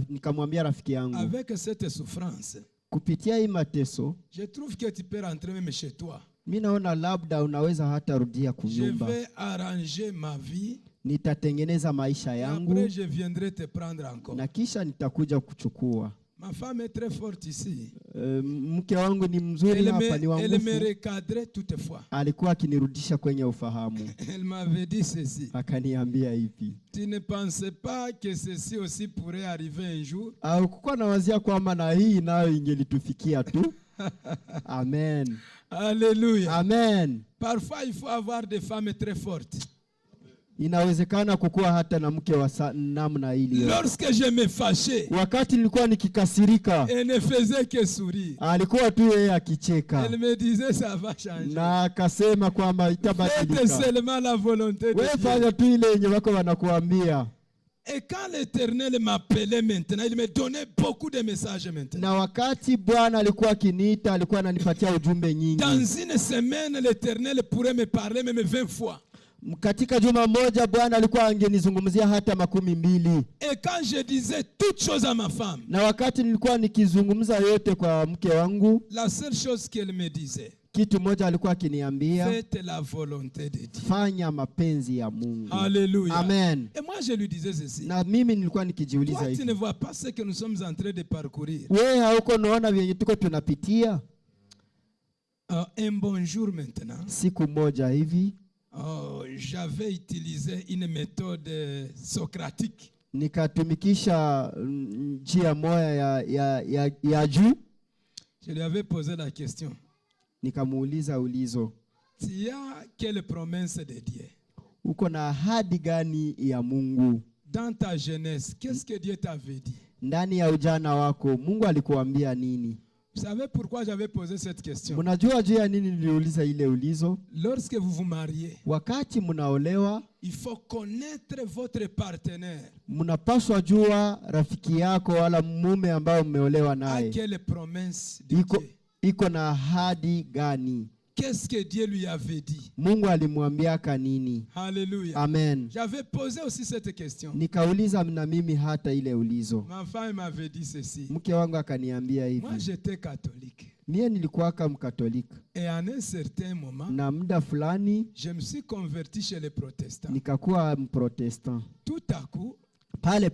nikamwambia rafiki yangu, avec cette souffrance, kupitia hii mateso, je trouve que tu peux rentrer même chez toi. mimi naona labda unaweza hata rudia Je kunyumba. vais arranger ma vie. Nitatengeneza maisha Et yangu après, je viendrai te prendre encore. na kisha nitakuja kuchukua. Ma femme est très forte ici. Mke wangu ni mzuri hapa, ni Elle me wangufu. recadrait toutefois. Alikuwa akinirudisha kwenye ufahamu. Elle m'avait dit ceci. Akaniambia hivi, Tu ne pensais pas que ceci aussi pourrait arriver un jour? au kukuwa nawazia kwamba na hii nayo ingelitufikia tu. Amen. Alléluia. Amen. Parfois, il faut avoir des femmes très fortes. Inawezekana kukuwa hata na mke wa namna ile. Lorsque je me fâchais, Wakati nilikuwa nikikasirika, elle ne faisait que sourire. alikuwa tu yeye akicheka Elle me disait, ça va changer. na akasema kwamba Faites itabadilika. seulement la volonté de Wewe Dieu. fanya tu ile yenye wako wanakuambia. Et quand l'Éternel m'appelait maintenant, il me donnait beaucoup de messages maintenant. Na wakati Bwana alikuwa akiniita, alikuwa ananipatia ujumbe nyingi. Dans une semaine, l'Éternel pourrait me parler même 20 fois. Katika juma moja Bwana alikuwa angenizungumzia hata 12. Et quand je disais toutes choses à ma femme, Na wakati nilikuwa nikizungumza yote kwa mke wangu, la seule chose qu'elle me disait, kitu moja alikuwa akiniambia, faites la volonté de Dieu. fanya mapenzi ya Mungu. Alléluia. Amen. Et moi, je lui disais ceci. Na mimi nilikuwa nikijiuliza Toi, tu ne hivi, vois pas ce que nous sommes en train de parcourir. wewe hauko naona vyenye tuko tunapitia? Un bon jour maintenant, Siku moja hivi j'avais utilisé une méthode socratique. nikatumikisha njia moja ya juu. Je lui avais posé la question. Nikamuuliza ulizo, Tu as quelle promesse de Dieu? uko na ahadi gani ya Mungu? Dans ta jeunesse, qu'est-ce que Dieu t'avait dit? Ndani ya ujana wako Mungu alikuambia nini? Vous savez pourquoi j'avais posé cette question? Mnajua juu ya nini niliuliza ile ulizo? Lorsque vous vous mariez, Wakati mnaolewa, il faut connaître votre partenaire. mnapaswa jua rafiki yako wala mume ambao mmeolewa À naye quelle promesse de Dieu? iko na ahadi gani? Qu'est-ce que Dieu lui avait dit? Mungu alimwambiaka nini? Alléluia. Amen. J'avais posé aussi cette question. Nikauliza na mimi hata ile ulizo. Ma femme m'avait dit ceci. Mke wangu akaniambia Moi, hivi, j'étais catholique. mie nilikuwaka mkatolika, Et en un certain moment, na muda fulani je me suis converti chez les protestants. nikakuwa mprotestant. Tout à coup, Pale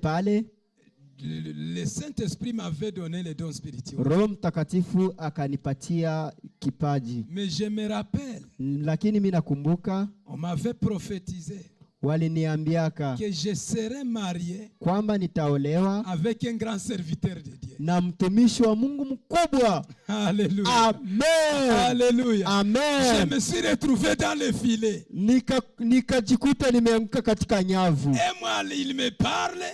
le Saint-Esprit m'avait donné les dons spirituels. Roho Mtakatifu akanipatia kipaji. Mais je me rappelle, Lakini mimi nakumbuka on m'avait prophétisé. waliniambiaka que je serai marié kwamba nitaolewa avec un grand serviteur de Dieu. na mtumishi wa Mungu mkubwa. Alléluia. Amen. Alléluia. Je Amen. me suis retrouvé dans le filet. Nikajikuta nimeanguka katika nyavu. Et moi, il me parle,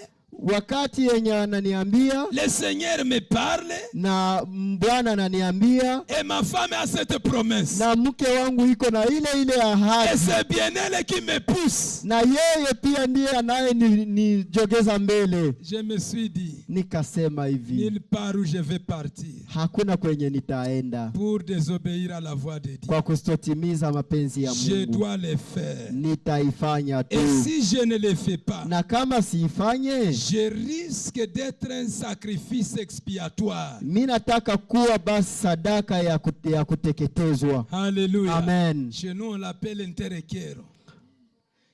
Wakati yenye ananiambia le Seigneur me parle, na Bwana ananiambia et ma femme a cette promesse. na mke wangu iko na ile Et ahadi, c'est bien elle qui me pousse. na yeye pia ndiye anaye nijogeza mbele. Je me suis dit, Nikasema hivi, nulle part où je vais partir hakuna kwenye nitaenda pour désobéir à la voix de Dieu. kwa kustotimiza mapenzi ya Je Mungu. dois le faire. Nitaifanya tu, Et si je ne le fais pas, na kama siifanye, je risque d'être un sacrifice expiatoire. mimi nataka kuwa basi sadaka ya kuteketezwa. Alléluia. Amen. Chez nous, on l'appelle interekero.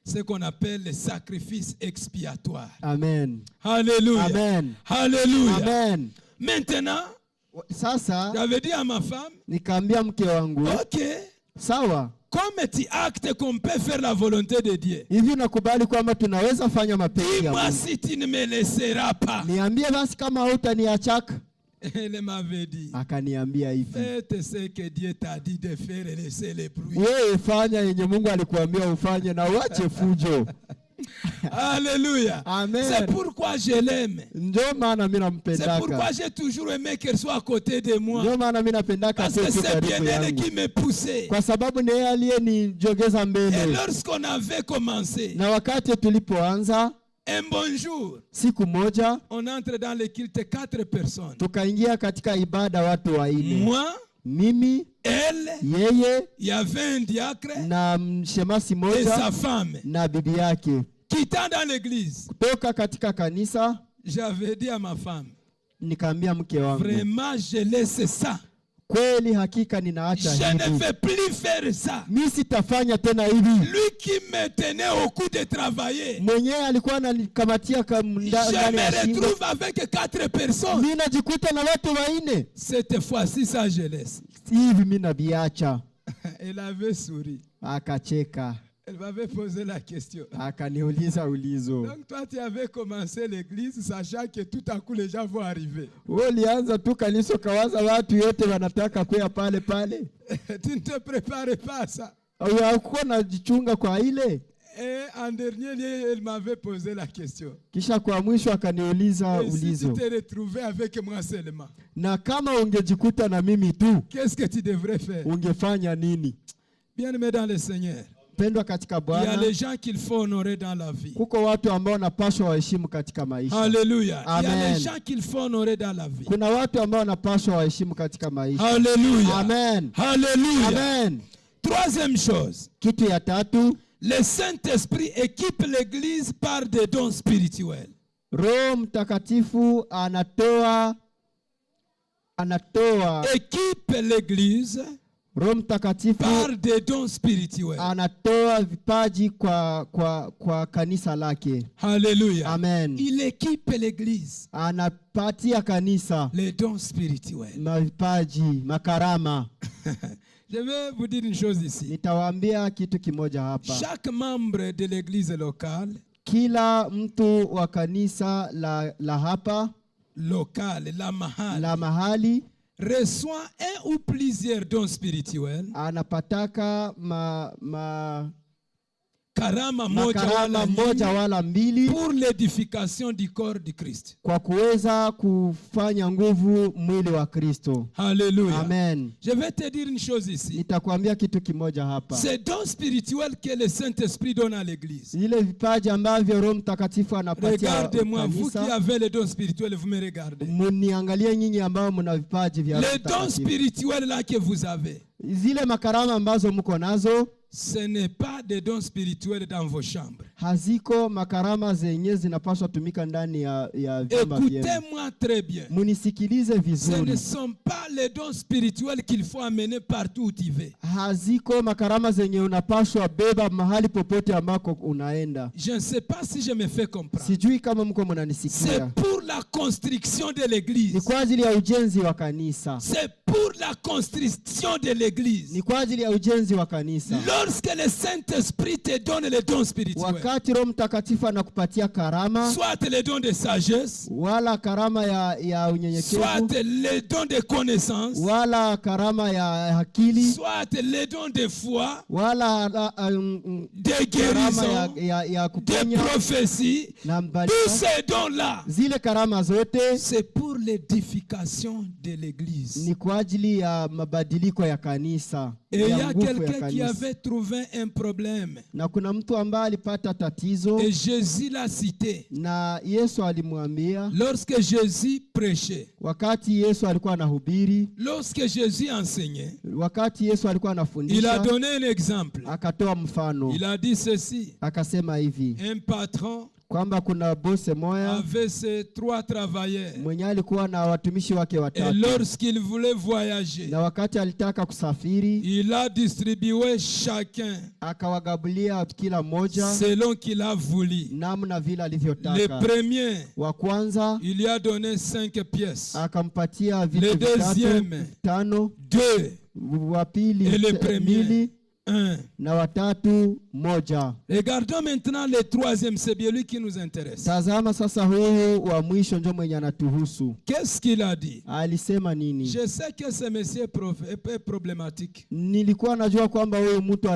Ce qu'on appelle le sacrifice expiatoire. Amen. Alléluia. Amen. Alléluia. Amen. Maintenant, Sasa j'avais dit à ma femme, nikaambia mke wangu, ok, sawa, comme tu actes qu'on peut faire la volonté de Dieu, hivi nakubali kwamba tunaweza fanya mapenzi ya dis-moi Mungu. si tu ne me laisseras pas. Niambie basi kama hautaniachaka. Elle m'avait dit, Akaniambia hivi, faites ce que Dieu t'a dit de faire et laissez les bruits. wewe fanya yenye Mungu alikuambia ufanye na uache fujo. Alléluia. Amen. C'est pourquoi je l'aime. Ndio maana mimi C'est pourquoi nampendaka. j'ai toujours aimé qu'elle soit à côté de moi. Ndio maana mimi napendaka Parce que tu c'est bien karibu elle yangu. qui me poussait. Kwa sababu ni yeye aliyenijogeza Et mbele. lorsqu'on avait commencé, Na wakati tulipoanza un bon jour, siku moja on entre dans le culte 4 personnes. tukaingia katika ibada watu wanne. Moi, Mimi, elle, yeye il y avait un diacre na mshemasi et sa moja femme. na bibi yake. Quittant dans l'église, Kutoka katika kanisa j'avais dit à ma femme, nikaambia mke wangu, vraiment je laisse ça. kweli hakika ninaacha Je ne hivi. vais plus faire ça. Mimi sitafanya tena hivi. Lui qui me tenait au cou de travailler, Mwenyewe alikuwa ananikamatia je ndani ya me shingo. retrouve avec 4 personnes. Mimi najikuta na watu wanne. Cette fois-ci, ça je laisse. Hivi mimi nabiacha. Elle avait souri. Akacheka, Elle m'avait posé la question. akaniuliza ulizo. Donc toi, tu avais commencé l'église sachant que tout à coup les gens vont arriver. Wewe ulianza tu kanisa kawaza watu yote wanataka kuya pale pale. Tu ne te préparais pas à ça. Au hakuwa najichunga kwa ile. Et en dernier lieu, elle m'avait posé la question. Kisha kwa mwisho akaniuliza Et si tu ulizo. t'es retrouvé avec moi seulement, Na kama ungejikuta na mimi tu, qu'est-ce que tu devrais faire? ungefanya nini? Bien-aimé dans le Seigneur, Pendwa katika il y a Bwana, les gens qu'il faut honorer dans la vie. kuko watu ambao wanapaswa waheshimu katika maisha. Alléluia. Il y a Amen. les gens qu'il faut honorer dans la vie. Kuna watu ambao wanapaswa waheshimu katika maisha. Alléluia. Amen. Alléluia. Amen. Troisième chose, Kitu ya tatu, le Saint-Esprit équipe l'Église par des dons spirituels. Roho Mtakatifu anatoa Équipe l'Église Roho Mtakatifu par des dons spirituels. anatoa vipaji kwa kanisa lake. Alléluia. Amen. Il équipe l'Église. Anapatia kanisa Les dons spirituels. mavipaji, makarama. Je vais vous dire une chose ici. Nitawaambia kitu kimoja hapa. Chaque membre de l'Église locale, Kila mtu wa kanisa la hapa la mahali reçoit un ou plusieurs dons spirituels. anapataka Karama makarama moja wala mbili pour l'édification du corps du Christ. kwa kuweza kufanya nguvu mwili wa Kristo. Alléluia. Amen. Je vais te dire une chose ici. Nitakwambia kitu kimoja hapa. Ces dons spirituels que le Saint-Esprit donne à l'Église. Ile vipaji ambavyo Roho Mtakatifu anapatia Regardez-moi, vous qui kanisa. avez les dons spirituels, vous me regardez. Muniangalie nyinyi ambao mna vipaji vya Roho Les dons Mtakatifu. spirituels là que vous avez, Zile makarama ambazo mko nazo ce n'est pas des dons spirituels dans vos chambres. haziko makarama zenye zinapaswa tumika ndani ya vyumba vyenu. Écoutez-moi très bien. Munisikilize Ce ne vizuri. sont pas les dons spirituels qu'il faut amener partout où tu veux. Haziko makarama zenye unapaswa beba mahali popote ambako unaenda. Je ne sais pas si je me fais comprendre. Sijui kama mko C'est mnanisikia. pour la construction de Ni l'église. kwa ajili ya ujenzi wa kanisa. C'est pour la construction de l'église. Ni kwa ajili ya ujenzi wa kanisa. Lorsque le Saint-Esprit te donne les dons spirituels, wakati Roho Mtakatifu anakupatia karama, soit les dons de sagesse, wala karama ya unyenyekevu, soit les dons de connaissance, wala karama ya akili, soit les dons de foi, wala de guérison, ya de kuponya prophétie. na Tous ces dons-là, zile karama zote c'est pour l'édification de l'église. ni kwa ajili ya mabadiliko ya kanisa. Et il y ya a nguvu ya quelqu'un qui kanisa. avait trouvé un problème. Na kuna mtu ambaye alipata tatizo Et Jésus l'a cité. na Yesu alimwambia Lorsque Jésus prêchait, wakati Yesu alikuwa anahubiri, lorsque Jésus enseignait, wakati Yesu alikuwa il a anafundisha, donné un exemple. akatoa mfano. Il a dit ceci. Akasema hivi Un patron kwamba kuna bose moya avait ses 3 travailleurs. mwenye alikuwa na watumishi wake Et watatu, lorsqu'il voulait voyager, na wakati alitaka kusafiri il a distribué chacun akawagabulia kila mmoja selon qu'il a voulu. namna vile Le alivyotaka. premier, Wa kwanza il lui a donné 5 pièces. akampatia Le vitu deuxième, vitano, 2. wa pili Et le premier, mbili, 1. na watatu moja. Regardons maintenant le troisième, c'est bien lui qui nous intéresse. Tazama sasa, huyu wa mwisho ndio mwenye anatuhusu. Qu'est-ce qu'il a dit? Alisema nini? Je sais que ce monsieur est problématique. Nilikuwa najua kwamba huyu mtu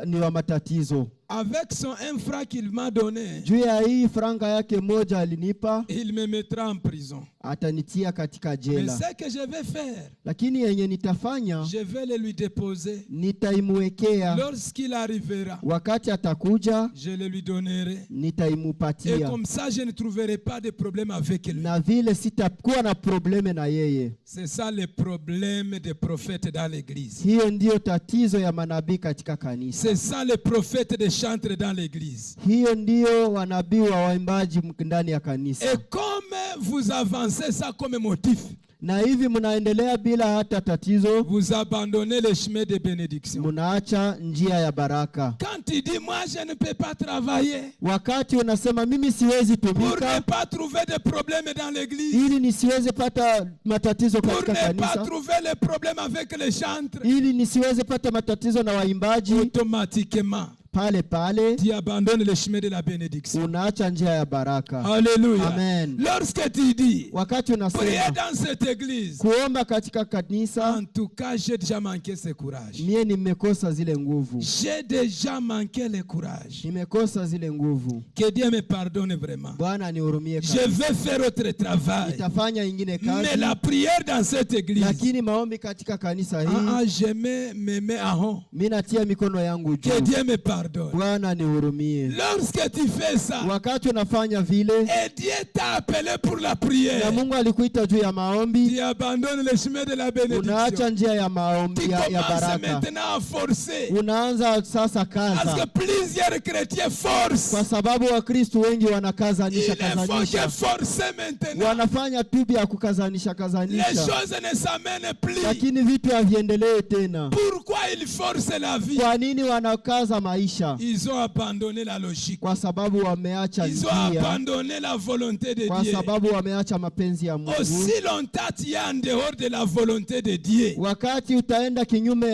ni wa matatizo. Avec son 1 franc qu'il m'a donné, Juu ya hii franga yake moja alinipa, il me mettra en prison. atanitia katika Mais jela. ce que je vais faire, Lakini yenye nitafanya, je vais le lui déposer. nitaimwekea. Lorsqu'il arrivera, Wakati atakuja, je le lui donnerai. Et nitaimupatia. comme ça, je ne trouverai pas de problème avec lui. Na vile sitakuwa na probleme na yeye. C'est ça le problème des prophètes dans l'église. Hiyo ndiyo tatizo ya manabii katika kanisa. C'est ça le prophète des chantres dans l'église. Hiyo ndiyo wanabii wa waimbaji ndani ya kanisa. Et comme vous avancez ça comme motif, Na hivi mnaendelea bila hata tatizo, vous abandonnez le chemin de bénédiction. mnaacha njia ya baraka. Quand tu dis, moi je ne peux pas travailler Wakati unasema mimi siwezi pour ne tumika pas trouver de problèmes dans l'église, ili nisiweze pata matatizo pour katika ne pas kanisa, trouver les problèmes avec les chantres, ili nisiweze pata matatizo na waimbaji, automatiquement, pale pale tu abandonnes le chemin de la bénédiction. unaacha njia ya baraka. Alléluia. Amen. Lorsque tu dis, Wakati priez unasema dans cette église, kuomba katika kanisa, en tout cas, j'ai déjà manqué ce courage. mie nimekosa zile nguvu, J'ai déjà manqué le courage. nimekosa zile nguvu. Que Dieu me pardonne vraiment. Bwana nihurumie Je kabisa. vais faire autre travail. Nitafanya ingine Mais kazi, la prière dans cette église, lakini maombi katika kanisa hii, je me mets à haut. mimi natia mikono yangu Que juu. Dieu me pardonne. Bwana nihurumie. Lorsque tu fais ça, Wakati unafanya vile et Dieu t'a appelé pour la prière, na Mungu alikuita juu ya maombi, tu abandonnes le chemin de la bénédiction. unaacha njia ya maombi Tu ya commences baraka, maintenant à forcer. unaanza sasa Parce que kaza, plusieurs chrétiens forcent. kwa sababu Wakristo wengi Il wanakazanisha faut kazanisha, que forcer maintenant. wanafanya tubi ya kukazanisha Les kazanisha, choses ne s'amènent plus. lakini vitu haviendelee tena. Pourquoi ils forcent la vie? Kwa nini wanakaza maisha? Ils ont abandonné la logique. Kwa sababu wameacha Ils ont njia, abandonné la volonté de kwa Dieu. sababu wameacha mapenzi ya Mungu. Aussi longtemps tu es en dehors de la volonté de Dieu, Wakati utaenda kinyume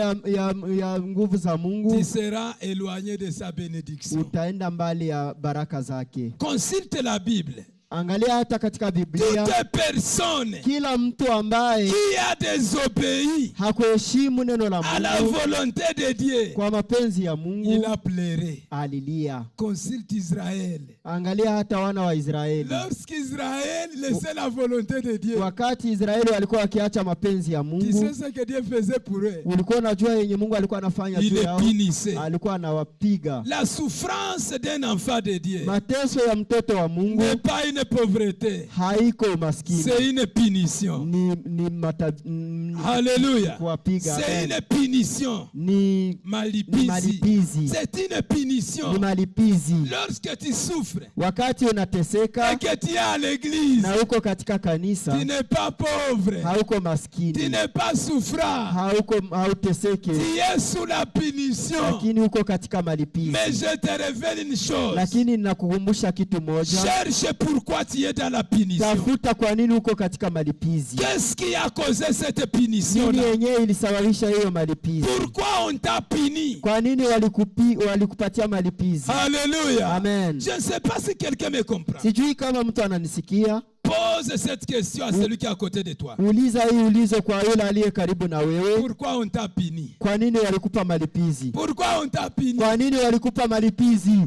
ya nguvu za Mungu, tu seras éloigné de sa bénédiction. utaenda mbali ya baraka zake. Consulte la Bible. Angalia hata katika Biblia, Toute personne kila mtu ambaye qui a désobéi hakuheshimu neno la à la Mungu volonté de Dieu, kwa mapenzi ya il Mungu a pleuré. alilia. Consulte Israël. Angalia hata wana wa Israeli, Lorsqu'Israël laissait la volonté de Dieu, wakati Israeli walikuwa wakiacha mapenzi ya tu Mungu, sais ce que Dieu faisait pour eux? ulikuwa unajua yenye Mungu alikuwa anafanya Il juu les yao, punissait. alikuwa anawapiga. La souffrance d'un enfant de Dieu Mateso ya mtoto wa Mungu n'est pas une pauvreté, haiko umaskini, c'est une punition. Alléluia. kuwapiga. C'est Amen. une punition. Ni Malipizi. malipizi, C'est une punition. ni malipizi. Lorsque tu souffres Wakati et unateseka que tu es à l'église, na uko katika kanisa, tu n'es pas pauvre, hauko tu maskini, n'es pas souffrant, hauteseke, tu es sous la punition. lakini uko katika malipizi. Mais je te révèle une chose. Lakini ninakukumbusha kitu moja, Cherche pour pourquoi tu es dans la punition. Tafuta kwa nini uko katika malipizi. Qu'est-ce qui a causé cette punition Nini là? yenyewe ilisababisha hiyo malipizi? Pourquoi on t'a puni? Kwa nini walikupatia malipizi? Alléluia. Amen. Je ne sais pas si quelqu'un me comprend. Sijui kama mtu ananisikia. Pose cette question à celui qui est à côté de toi. Uliza hii ulizo kwa yule aliye karibu na wewe. Pourquoi on t'a puni? Kwa nini walikupa malipizi? Pourquoi on t'a puni? Kwa nini walikupa malipizi?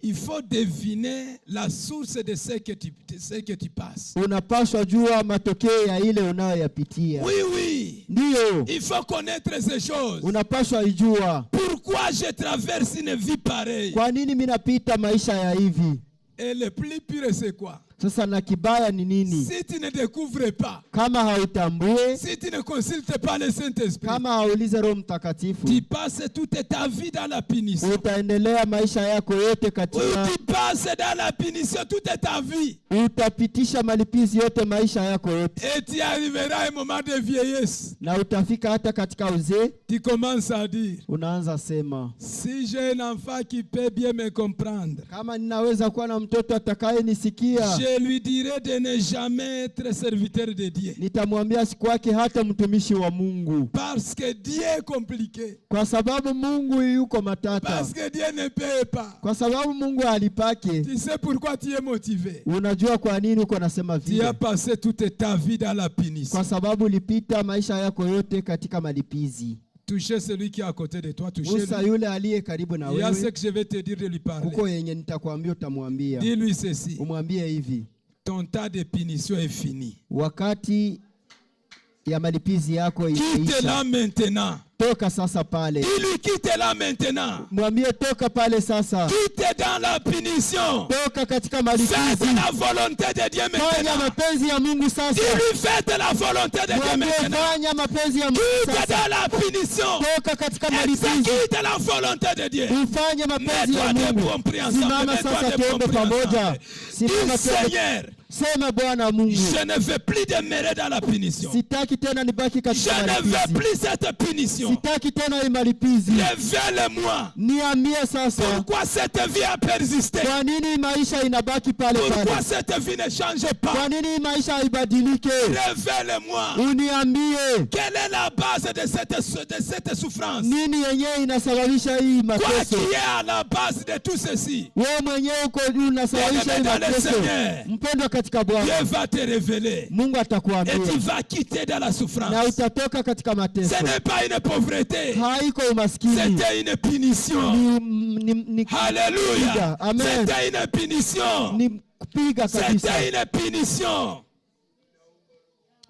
Il faut deviner la source de ce que tu passes. Unapaswa jua matokeo ya ile unayoyapitia. Oui, oui. Ndio. Il faut connaître ces choses. Unapaswa ijua. Pourquoi je traverse une vie pareille? Kwa nini mimi napita maisha ya hivi? Et le plus pire c'est quoi? Sasa na kibaya ni nini? Si tu ne découvres pas, Kama hautambue, si tu ne consultes pas le Saint-Esprit, kama haulize Roho Mtakatifu, tu passes toute ta vie dans la punition. utaendelea maisha yako yote Oui, katika, tu passes dans la punition toute ta vie. utapitisha malipizi yote maisha yako yote, Et tu arriveras à un moment de vieillesse. na utafika hata katika uzee, Tu commences à dire, unaanza sema, si j'ai un enfant qui peut bien me comprendre, kama ninaweza kuwa na mtoto atakayenisikia, je lui dirai de ne jamais être serviteur de Dieu. nitamwambia siku yake hata mtumishi wa Mungu, Parce que Dieu est compliqué. kwa sababu Mungu yuko matata, Parce que Dieu ne paye pas. kwa sababu Mungu alipake. Tu sais pourquoi tu es motivé? Unajua kwa nini uko nasema Tu vile? as passé toute ta vie dans la punition. Kwa sababu ulipita maisha yako yote katika malipizi. Touchez celui qui est à côté de toi. Touchez-le. Musa yule aliye karibu na Il y a ce wewe, que je vais te dire de lui parler. kuko yenye nitakwambia utamwambia. Dis-lui ceci. Umwambie hivi, Ton tas de punition est fini. wakati ya malipizi yako Quitte-la imeisha. maintenant. Toka sasa pale. Dis-lui quitte-la maintenant. Mwambie toka pale sasa. Quitte dans la punition. Toka katika Faites malipizi. la volonté de Dieu Fanya maintenant. mapenzi ya Mungu sasa. Dis-lui faites la volonté de Dieu Mwambie maintenant. fanya mapenzi ya Mungu Quitte sasa. dans la punition. Toka katika malipizi. Exécute la volonté de Dieu. Ufanye mapenzi ya Mets-toi Mungu. debout, prie ensemble. Simama Mets-toi sasa debout, tuombe prie pamoja. ensemble. Simama Dis, tuombe. Seigneur, Sema Bwana Mungu, je ne veux plus demeurer dans la punition. sitaki tena nibaki Je katika ne veux malipizi. plus cette punition. Sitaki tena hii malipizi. Révèle-moi. Niambie sasa, Pourquoi cette vie a persisté? kwa nini maisha inabaki pale Pourquoi pale? cette vie ne change Kwa pas? nini maisha haibadilike? Révèle-moi. Uniambie Quelle est la base de cette souffrance? nini yenyewe inasababisha hii Quoi mateso. qui est à la base de tout ceci? Wewe mwenyewe uko unasababisha hii Dans le mateso. Seigneur. Mpendwa katika Bwana, Dieu va te révéler. Mungu Et atakuambia tu vas quitter dans la na souffrance. utatoka katika mateso. Ce n'est pas une pauvreté. Haiko umaskini, C'était une punition. ni Alléluia. Amen. C'était une punition. ni kupiga kabisa, C'était une punition.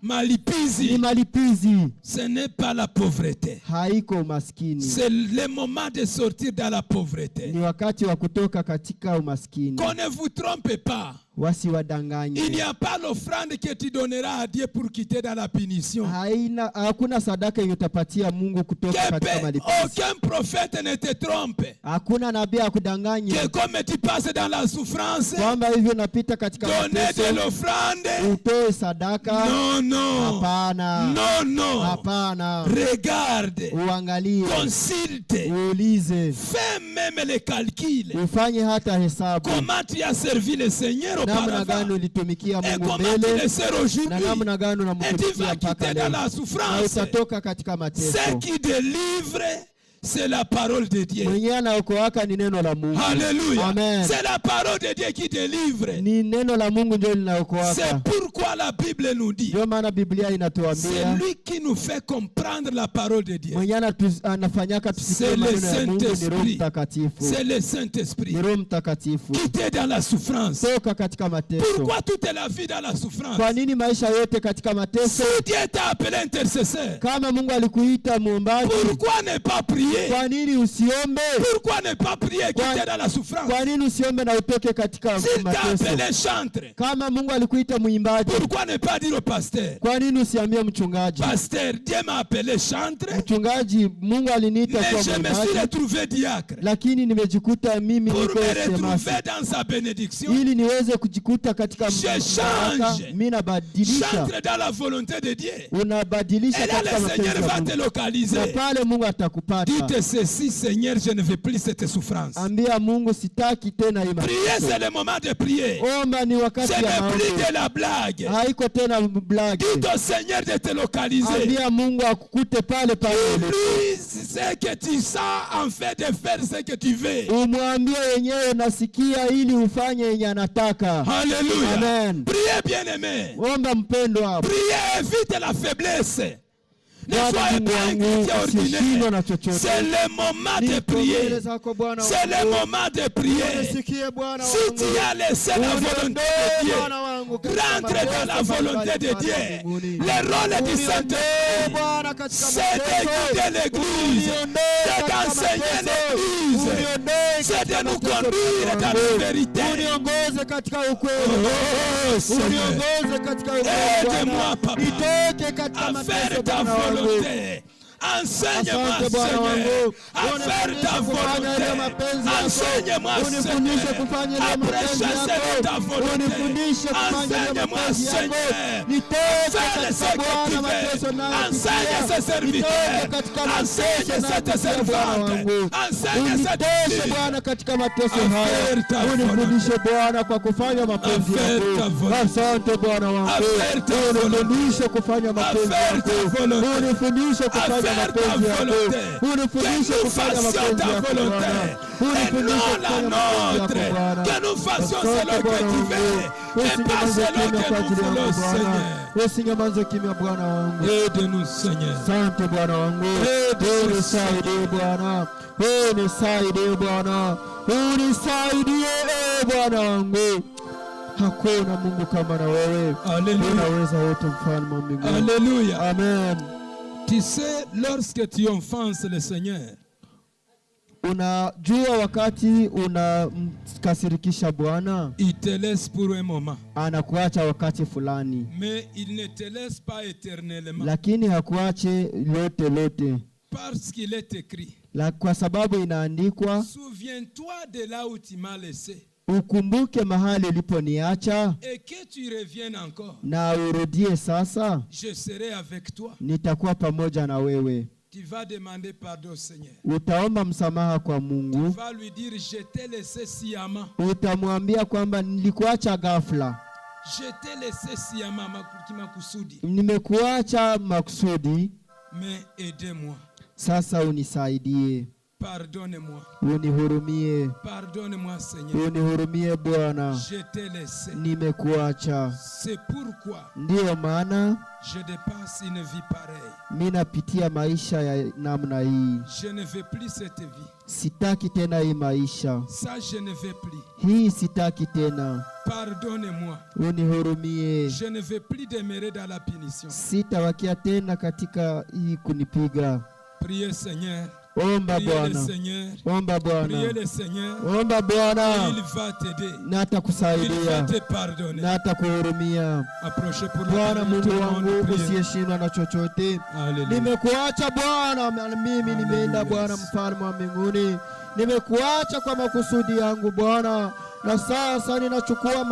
ni Malipizi. malipizi, Ce n'est pas la pauvreté. haiko umaskini. C'est le moment de sortir dans la pauvreté. Ni wakati wa kutoka katika umaskini. Qu'on ne vous trompe pas. Wasiwadanganye. Il n'y a pas l'offrande que tu donneras à Dieu pour quitter dans la punition. Hakuna sadaka yenye utapatia Mungu kutoka katika malipizi. Aucun prophète ne te trompe. Hakuna nabii akudanganye Que comme tu passes dans la souffrance, kwamba hivyo napita katika donner mateso de l'offrande. utoe sadaka. Non, non. Hapana, Non, non. hapana. Regarde. Uangalie, Consulte. uulize, Fais même les calculs. ufanye hata hesabu, Comment tu as servi le Seigneur namna gani auparavant. ulitumikia Et Mungu comment tu mbele le sers na aujourd'hui. namna gani Et tu unamtumikia vas mpaka quitter leo, dans la na souffrance. utatoka katika mateso. Ce qui délivre, c'est la parole de Dieu. Mwenyewe anaokoaka ni neno la Mungu. Alléluia. Amen. C'est la parole de Dieu qui délivre. Ni neno la Mungu ndio C'est linaokoaka. pourquoi la Bible nous dit, Ndio maana Biblia c'est inatuambia lui qui nous fait comprendre la parole de Dieu. mwenyewe anafanyaka tusikie C'est le maneno ya Mungu ni Roho Saint-Esprit. Mtakatifu. C'est le Saint-Esprit Ni Roho Mtakatifu. qui t'aide dans la souffrance. Toka katika mateso. Pourquoi toute la vie dans la souffrance? Kwa nini maisha yote katika mateso? Si Dieu t'a appelé intercesseur, Kama Mungu alikuita muombaji, pourquoi ne pas prier? kwa nini usiombe? Pourquoi ne pas prier et quitter dans la souffrance? Kwa nini usiombe na utoke katika S'il t'a mateso? appelé chantre, Kama Mungu alikuita mwimbaji, pourquoi ne pas dire au pasteur, kwa nini usiambie mchungaji? pasteur, Dieu m'a appelé chantre, Mchungaji, Mungu aliniita mais kuwa je me suis mwimbaji, retrouvé diacre lakini nimejikuta mimi pour niko me shemasi. retrouver dans sa bénédiction. Ili niweze kujikuta katika Je baraka, change. mimi nabadilisha. Chantre dans la volonté de Dieu. Unabadilisha Et là, katika le mapenzi Seigneur ya va te Mungu. Na localiser. pale Mungu atakupata. Dis, Dites ceci, Seigneur, je ne veux plus cette souffrance. Ambia Mungu sitaki tena hii Prier, c'est le moment de prier. Omba ni wakati Ce ya n'est plus maombi. de la blague. Haiko tena blague. Dites au Seigneur de te localiser. Ambia Mungu akukute pale pale. Lui, ce que tu sens en fait de faire ce que tu veux. Umwambie yenyewe nasikia ili ufanye yenye anataka. Alléluia. Amen. Priez, bien-aimé. Omba mpendwa. Priez, évite la faiblesse. Ne soyez Mungu pas wangu, inquiet usishindwe ordinaire. na chochote. C'est le moment de Niko mbele prier. zako Bwana C'est le wangu. moment de prier. Nisikie Bwana Si wangu. tu as laissé la volonté de Dieu, Bwana wangu katika rentre dans la mateso volonté de mbalimbali Dieu. mbinguni. Le rôle du Uniondoe Saint-Esprit, Bwana katika c'est mateso. d'écouter l'Église, Uniondoe c'est katika d'enseigner mateso. l'Église, Uniondoe c'est katika de nous mateso conduire Bwana dans wangu. la vérité. Uniongoze katika ukweli. Oh, Seigneur, Uniongoze katika ukweli aide-moi, Bwana. Papa, Nitoke katika à mateso faire ta Bwana wangu. volonté. Enseigne-moi, Asante Bwana Seigneur, wangu. à faire ta Unifundishe kufanya yale volonté. mapenzi yako. Enseigne-moi, Unifundishe Seigneur, kufanya à yale mapenzi prêcher selon ta yako. volonté. Unifundishe kufanya yale Enseigne-moi, mapenzi yako. Seigneur, Nitoke faire katika ce que Bwana tu mateso veux. nayopitia. Enseigne ces Nitoke serviteurs. katika Enseigne mateso cette nayopitia Bwana servante. wangu. Enseigne cette Unitoshe fille. Bwana katika mateso À haya. faire ta Unifundishe Bwana kwa kufanya mapenzi À faire ta yako. volonté. Asante Bwana À wangu. faire ta Unifundishe kufanya mapenzi faire ta yako. volonté. Unifundishe À kufanya faire ta mapenzi yako. volonté. Unifundishe Que nous kufanya fassions mapenzi ta yako volonté. Bwana. Et Unifundishe non la kufanya mapenzi nôtre. yako Bwana. Que nous fassions Asante selon que Bwana tu wangu. veux. Et pas Usinyamaze selon kimya que kwa nous ajili yangu voulons, Bwana. Seigneur. Usinyamaze kimya Bwana wangu. Aide-nous, Seigneur. Asante Bwana wangu. Unisaidie Bwana. Unisaidie Bwana. Unisaidie Bwana wangu. Hakuna Mungu kama na wewe. Alléluia. Unaweza wote mfalme wa mbinguni. Alléluia. Amen. Tu sais, lorsque tu offenses le Seigneur, Unajua wakati unamkasirikisha Bwana, il te laisse pour un moment. anakuacha wakati fulani, Mais il ne te laisse pas éternellement. lakini hakuache lote. Parce qu'il est écrit. Kwa sababu inaandikwa, Souviens-toi de là où tu m'as laissé. ukumbuke mahali uliponiacha Et que tu reviennes encore. na urudie sasa, Je serai avec toi. nitakuwa pamoja na wewe. Tu vas demander pardon au Seigneur. Utaomba msamaha kwa Tu Mungu. vas lui dire, je t'ai laissé sciemment. Utamwambia kwamba nilikuacha ghafla, Je t'ai laissé sciemment, makusudi. nimekuacha makusudi, Mais aidez-moi. sasa unisaidie, Pardonne-moi. unihurumie, Pardonne-moi, Seigneur. unihurumie Bwana, Je t'ai laissé. nimekuacha. C'est pourquoi Ndiyo maana je dépasse une vie pareille. mimi napitia maisha ya namna hii. Je ne veux plus cette vie. Sitaki tena hii maisha Ça, je ne veux plus. hii, sitaki tena. Pardonne-moi. Unihurumie, Je ne veux plus demeurer dans la punition. sitawakia tena katika hii kunipiga. Priez, Seigneur. Omba Priez le Bwana, Seigneur. omba Priez Bwana, le Seigneur. omba Bwana, Il va t'aider. na Il va atakusaidia te pardonner. na atakuhurumia. Approchez pour la Bwana prière, Mungu tout le wangu, monde prie. usiyeshindwa na chochote. Alléluia. Nimekuacha Bwana, mimi nimeenda Bwana, mfalme wa mbinguni. Nimekuacha kwa makusudi yangu Bwana, na sasa ninachukua